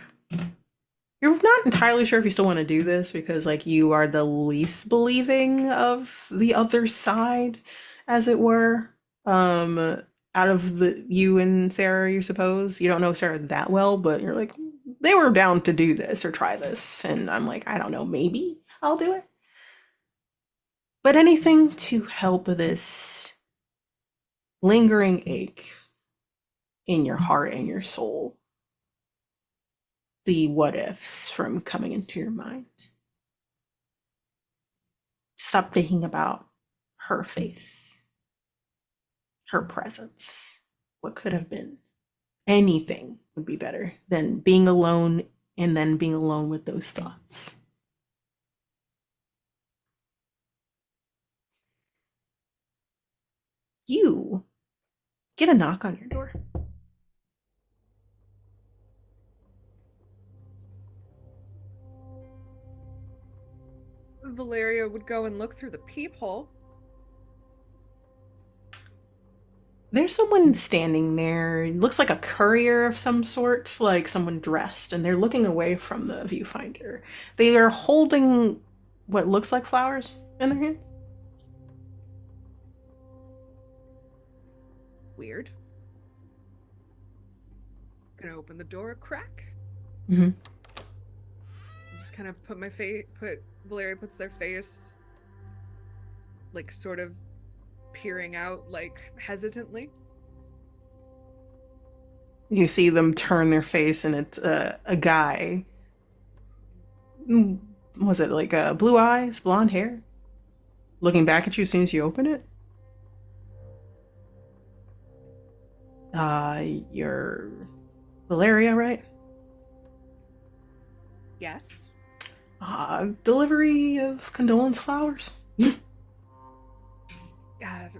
you're not entirely sure if you still want to do this because like you are the least believing of the other side, as it were. Out of the you and Sarah, you suppose. You don't know Sarah that well, but you're like, they were down to do this or try this. And I'm like, I don't know, maybe I'll do it. But anything to help this lingering ache in your heart and your soul, the what ifs from coming into your mind. Stop thinking about her face, her presence, what could have been. Anything would be better than being alone and then being alone with those thoughts. You get a knock on your door. Valeria would go and look through the peephole. There's someone standing there. It looks like a courier of some sort, like someone dressed, and they're looking away from the viewfinder. They are holding what looks like flowers in their hand. Weird. Gonna open the door a crack. Mm-hmm. Just kind of Valeria puts their face, like sort of peering out, like hesitantly. You see them turn their face, and it's a guy. Was it like blue eyes, blonde hair? Looking back at you as soon as you open it? You're Valeria, right? Yes. Delivery of condolence flowers.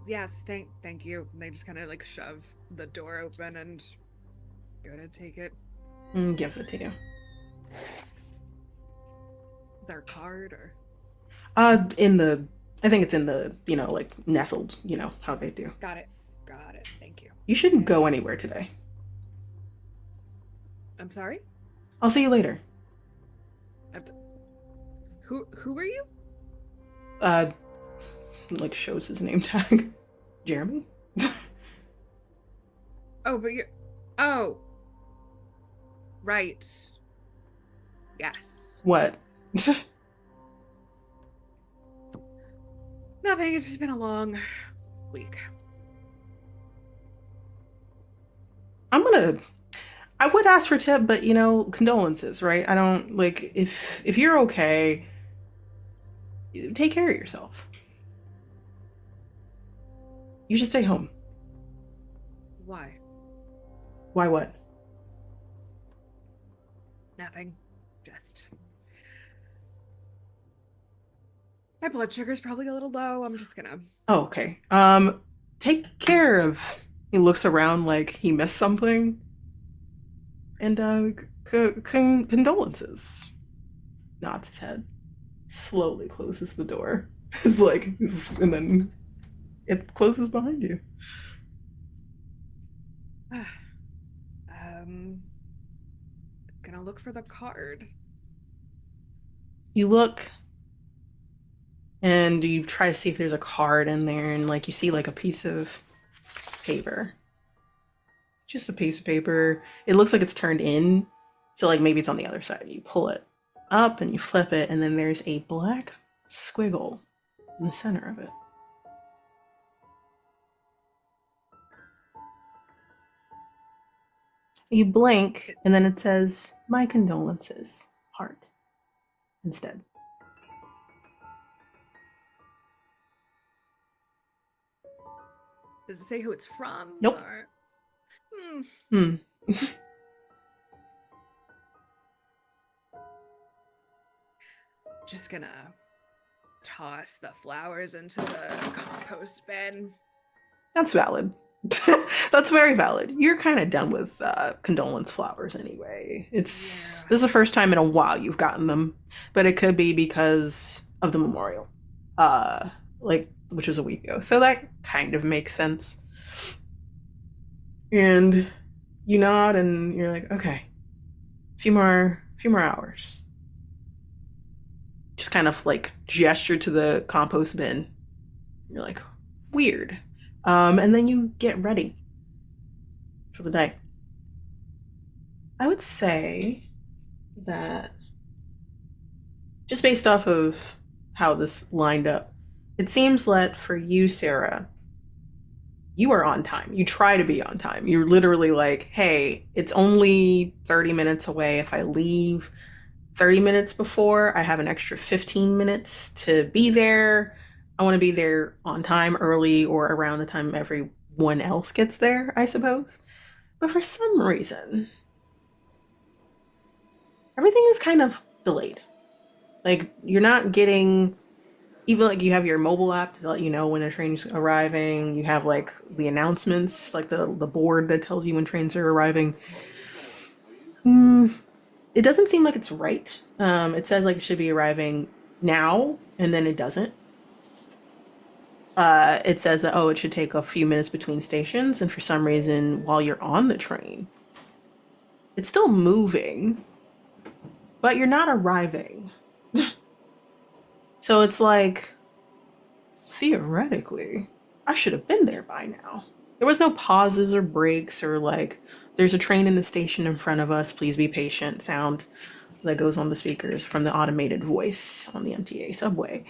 Yes, thank you. And they just kind of like shove the door open and go to take it. Gives it to you. Their card or? I think it's in the, like nestled, how they do. Got it. Thank you. You shouldn't go anywhere today. I'm sorry? I'll see you later. Who are you? Like shows his name tag. Jeremy? Oh, but Oh, right. Yes. What? Nothing. It's just been a long week. I'm gonna. I would ask for tip, but condolences, right? I don't like if you're okay, take care of yourself. You should stay home. Why? Why what? Nothing. Just my blood sugar's probably a little low. I'm just gonna. Oh, okay. Take care of. He looks around like he missed something, and condolences. Nods his head. Slowly closes the door. It's like, and then it closes behind you. um, gonna look for the card. You look, and you try to see if there's a card in there, and like you see like a piece of paper. Just a piece of paper. It looks like it's turned in, so like maybe it's on the other side. You pull it up and you flip it, and then there's a black squiggle in the center of it. You blink, and then it says, "My condolences, heart," instead. Does it say who it's from? Nope. Or... Hmm. Just gonna toss the flowers into the compost bin. That's valid. That's very valid. You're kind of done with condolence flowers anyway. This is the first time in a while you've gotten them, but it could be because of the memorial, which was a week ago. So that kind of makes sense. And you nod, and you're like, okay, few more hours. Just kind of like gesture to the compost bin. You're like, weird. And then you get ready for the day. I would say that just based off of how this lined up, it seems that for you, Sarah, you are on time. You try to be on time. You're literally like, hey, it's only 30 minutes away. If I leave 30 minutes before, I have an extra 15 minutes to be there. I want to be there on time, early, or around the time everyone else gets there, I suppose. But for some reason, everything is kind of delayed. Like, you're not getting, even like you have your mobile app to let you know when a train's arriving. You have like the announcements, like the board that tells you when trains are arriving. It doesn't seem like it's right. It says like it should be arriving now, and then it doesn't. It says that, oh, it should take a few minutes between stations, and for some reason, while you're on the train, it's still moving, but you're not arriving. So it's like, theoretically, I should have been there by now. There was no pauses or breaks or like, there's a train in the station in front of us, please be patient sound that goes on the speakers from the automated voice on the MTA subway.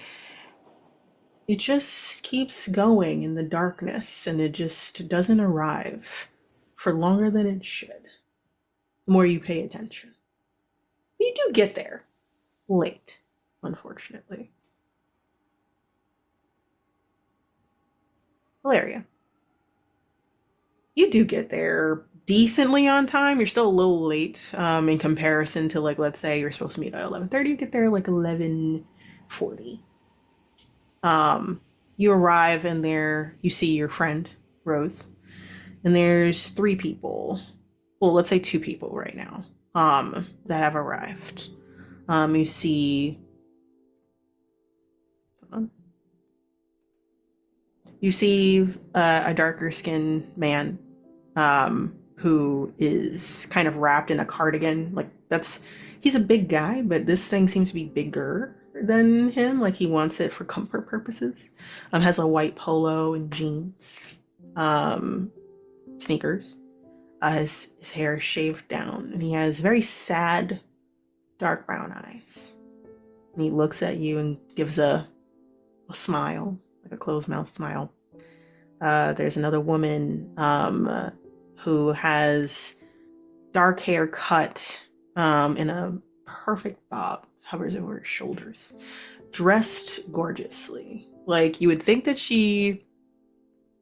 It just keeps going in the darkness, and it just doesn't arrive for longer than it should, the more you pay attention. But you do get there late, unfortunately. Valeria, you do get there decently on time. You're still a little late in comparison to, like, let's say you're supposed to meet at 11:30. You get there like 11:40. You arrive, and there you see your friend Rose, and there's three people. Well, let's say two people right now that have arrived. You see. You see a darker skinned man who is kind of wrapped in a cardigan. He's a big guy, but this thing seems to be bigger than him. Like he wants it for comfort purposes. Has a white polo and jeans, sneakers. his hair is shaved down, and he has very sad, dark brown eyes. And he looks at you and gives a smile, like a closed mouth smile. There's another woman who has dark hair cut in a perfect bob, hovers over her shoulders, dressed gorgeously. Like you would think that she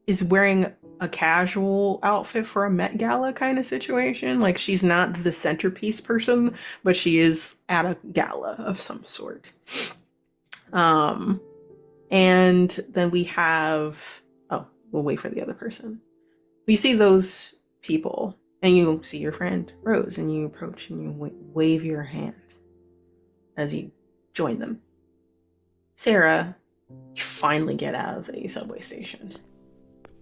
is wearing a casual outfit for a Met Gala kind of situation. Like she's not the centerpiece person, but she is at a gala of some sort. Um, and then we have, oh, we'll wait for the other person. You see those people, and you see your friend Rose, and you approach and you wave your hand as you join them. Sarah, you finally get out of the subway station.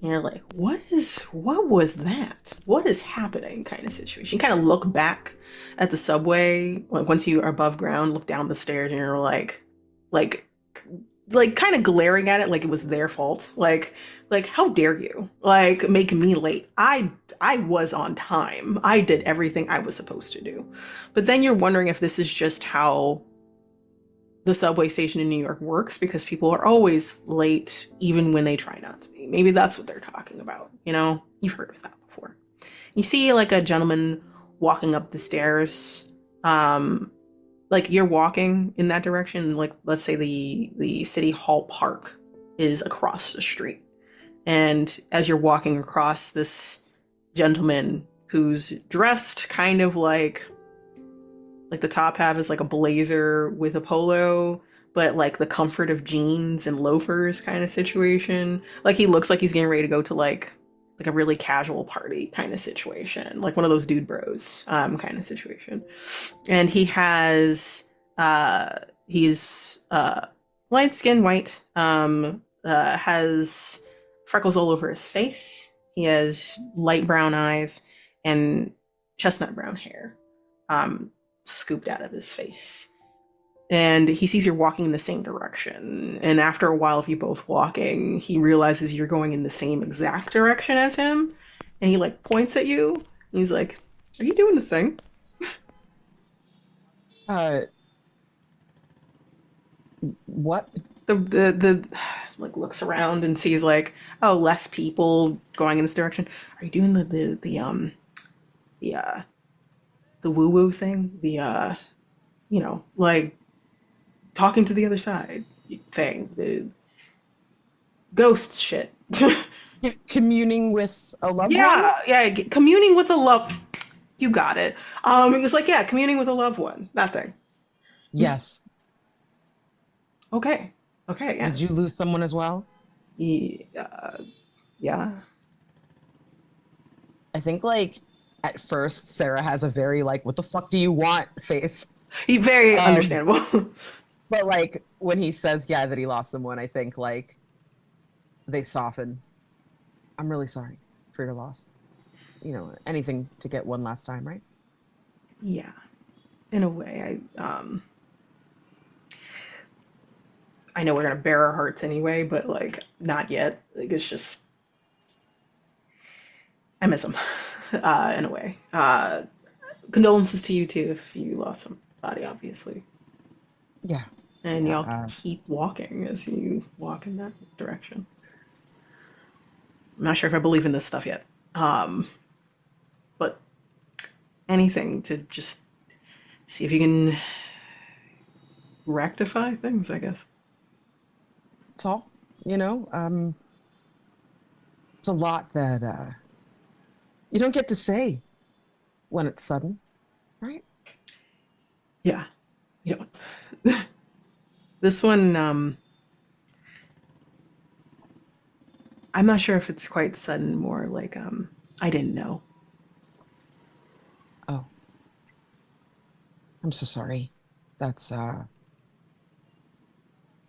And you're like, what was that? What is happening kind of situation. You kind of look back at the subway, like once you are above ground, look down the stairs, and you're like kind of glaring at it like it was their fault. Like how dare you? Like make me late. I was on time. I did everything I was supposed to do. But then you're wondering if this is just how the subway station in New York works, because people are always late even when they try not to be. Maybe that's what they're talking about, you know? You've heard of that before. You see like a gentleman walking up the stairs. Like you're walking in that direction, like let's say the City Hall Park is across the street. And as you're walking across, this gentleman who's dressed kind of like the top half is like a blazer with a polo, but like the comfort of jeans and loafers kind of situation. Like he looks like he's getting ready to go to like a really casual party kind of situation, like one of those dude bros kind of situation. And he's light skin, white, has freckles all over his face. He has light brown eyes and chestnut brown hair scooped out of his face. And he sees you're walking in the same direction. And after a while of you both walking, he realizes you're going in the same exact direction as him. And he like points at you. And he's like, "Are you doing the thing?" Uh, what? The like looks around and sees like, oh, less people going in this direction. Are you doing the the woo woo thing? The like talking to the other side thing, the ghost shit. Communing with a loved one? Yeah, communing with a love. You got it. It was like, yeah, communing with a loved one. That thing. Yes. Okay. Okay. Yeah. Did you lose someone as well? Yeah. Yeah. I think like at first Sarah has a very like what the fuck do you want face. Very Um understandable. but like when he says yeah that he lost someone, I think like they soften. I'm really sorry for your loss. You know, anything to get one last time, right? Yeah. In a way, I know we're gonna bare our hearts anyway, but like not yet. Like it's just I miss him. In a way. Condolences to you too if you lost somebody, obviously. Yeah. And Yeah. y'all keep walking as you walk in that direction. I'm not sure if I believe in this stuff yet. But anything to just see if you can rectify things, I guess. It's all, you know, it's a lot that you don't get to say when it's sudden, right? Yeah. You know, this one, I'm not sure if it's quite sudden, more like, I didn't know. Oh, I'm so sorry. That's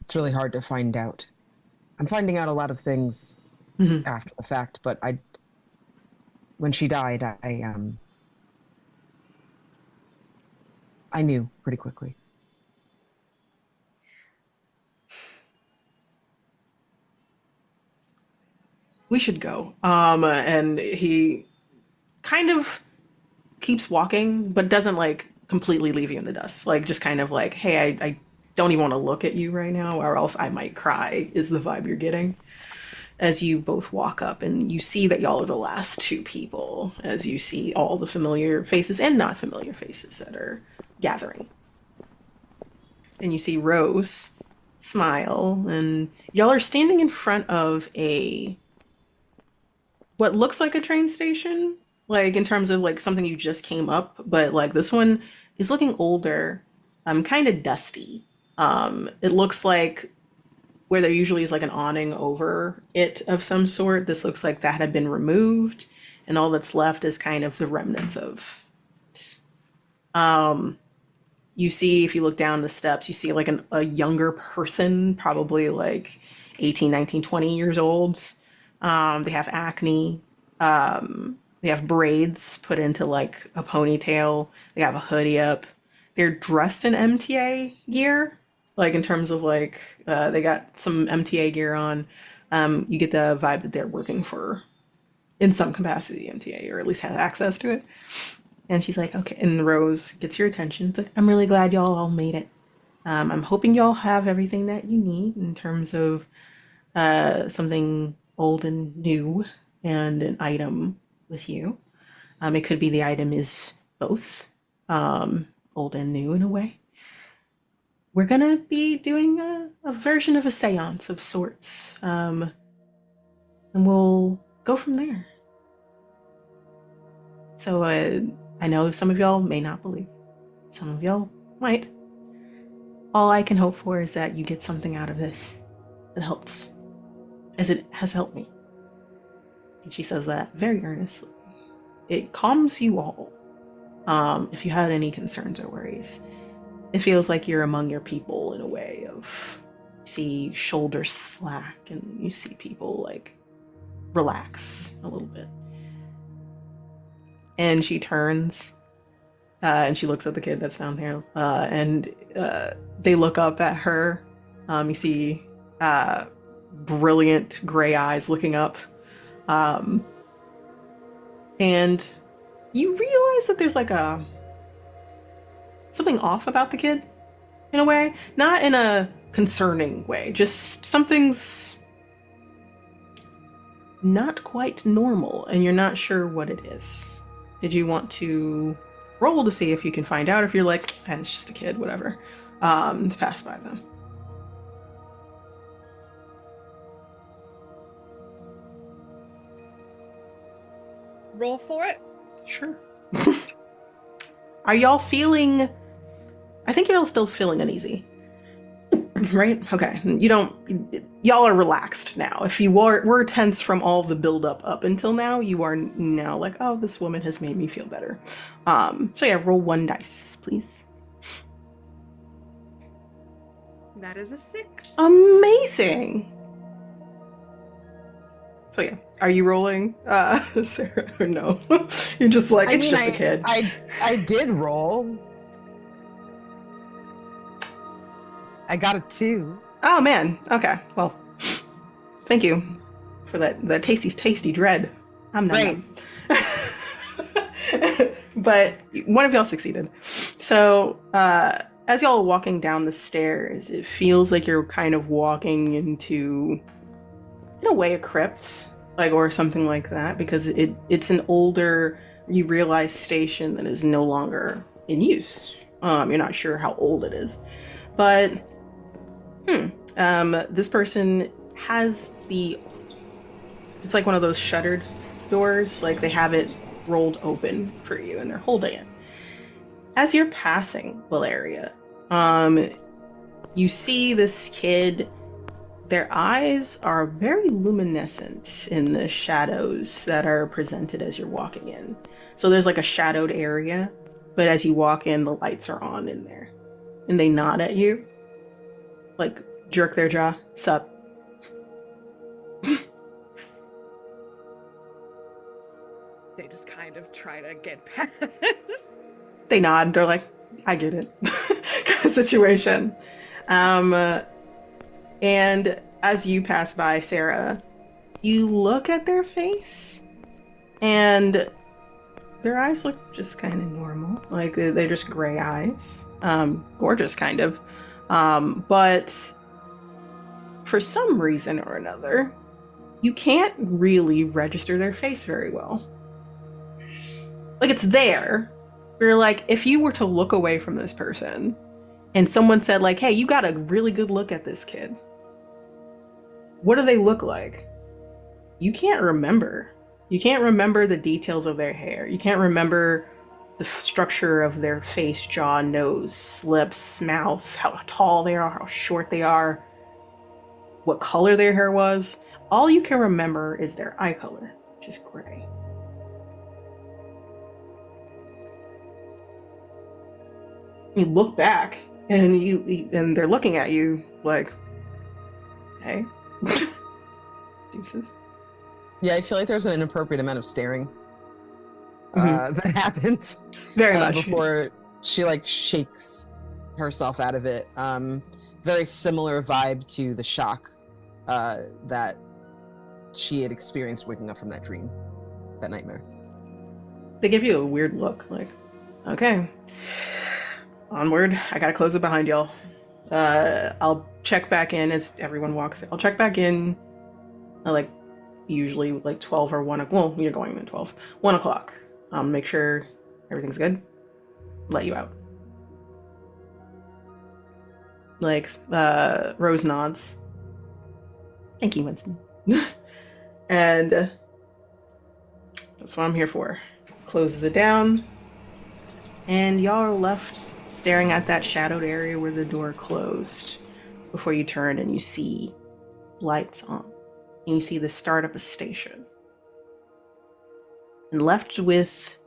it's really hard to find out. I'm finding out a lot of things Mhm. after the fact, but I when she died, I knew pretty quickly. We should go. And he kind of keeps walking, but doesn't like completely leave you in the dust. Like just kind of like, hey, I don't even want to look at you right now, or else I might cry, is the vibe you're getting. As you both walk up and you see that y'all are the last two people, as you see all the familiar faces and not familiar faces that are gathering. And you see Rose smile, and y'all are standing in front of a what looks like a train station, like in terms of like something you just came up, but like this one is looking older, kind of dusty. It looks like where there usually is like an awning over it of some sort. This looks like that had been removed, and all that's left is kind of the remnants of. You see, if you look down the steps, you see like a younger person, probably like 18, 19, 20 years old. They have acne. They have braids put into like a ponytail. They have a hoodie up. They're dressed in MTA gear, like in terms of like they got some MTA gear on. You get the vibe that they're working for, in some capacity, MTA, or at least has access to it. And she's like, okay. And Rose gets your attention. It's like, I'm really glad y'all all made it. I'm hoping y'all have everything that you need in terms of something old and new and an item with you. It could be the item is both old and new in a way. We're gonna be doing a version of a seance of sorts. And we'll go from there. So I know some of y'all may not believe. Some of y'all might. All I can hope for is that you get something out of this that helps, as it has helped me. And she says that very earnestly. It calms you all. If you had any concerns or worries, it feels like you're among your people in a way of, you see shoulders slack and you see people like relax a little bit. And she turns and she looks at the kid that's down there, and they look up at her. You see brilliant gray eyes looking up, and you realize that there's like something off about the kid in a way, not in a concerning way, just something's not quite normal and you're not sure what it is. Did you want to roll to see if you can find out, if you're like, it's just a kid, whatever, to pass by them? Roll for it. Sure. Are y'all feeling, I think y'all still feeling uneasy, right? Okay. Y'all are relaxed now. If you were tense from all the buildup up until now, you are now like, oh, this woman has made me feel better. So yeah, roll 1 dice, please. That is a 6. Amazing. So yeah, are you rolling, Sarah, or no? You're just like, it's just a kid. I did roll. I got a 2. Oh man. Okay. Well, thank you for that tasty dread. I'm not. Great. But one of y'all succeeded. So as y'all are walking down the stairs, it feels like you're kind of walking into, in a way, a crypt, like, or something like that, because it's an older, you realize, station that is no longer in use. You're not sure how old it is, but this person has it's like one of those shuttered doors, like they have it rolled open for you and they're holding it. As you're passing Valeria, you see this kid. Their eyes are very luminescent in the shadows that are presented as you're walking in. So there's like a shadowed area, but as you walk in, the lights are on in there. And they nod at you, like jerk their jaw, sup. They just kind of try to get past. They nod, they're like, I get it. Kind of situation. And as you pass by, Sarah, you look at their face, and Their eyes look just kind of normal. Like they're just gray eyes. Gorgeous, kind of. But for some reason or another, you can't really register their face very well. Like it's there. You're like, if you were to look away from this person and someone said, like, hey, you got a really good look at this kid. What do they look like? You can't remember. You can't remember the details of their hair. You can't remember the structure of their face, jaw, nose, lips, mouth, how tall they are, how short they are, what color their hair was. All you can remember is their eye color, which is gray. You look back and they're looking at you like, hey. Deuces. Yeah, I feel like there's an inappropriate amount of staring that happens Very much before she like shakes herself out of it. Very similar vibe to the shock that she had experienced waking up from that dream, that nightmare. They give you a weird look, like, okay, onward. I gotta close it behind y'all. I'll check back in as everyone walks in. I'll check back in like usually like 12 or 1 o'clock. Well, you're going at 12. 1 o'clock. Make sure everything's good. Let you out. Like, Rose nods. Thank you, Winston. And that's what I'm here for. Closes it down. And y'all are left staring at that shadowed area where the door closed before you turn and you see lights on. And you see the start of a station. And left with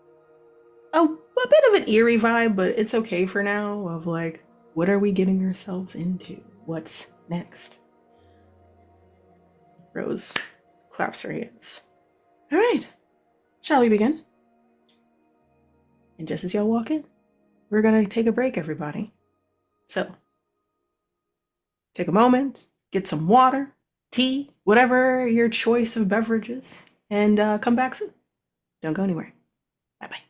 a bit of an eerie vibe, but it's okay for now, of like, what are we getting ourselves into? What's next? Rose claps her hands. All right, shall we begin? And just as y'all walk in, we're gonna take a break, everybody. So, take a moment, get some water, tea, whatever your choice of beverages, and come back soon. Don't go anywhere. Bye-bye.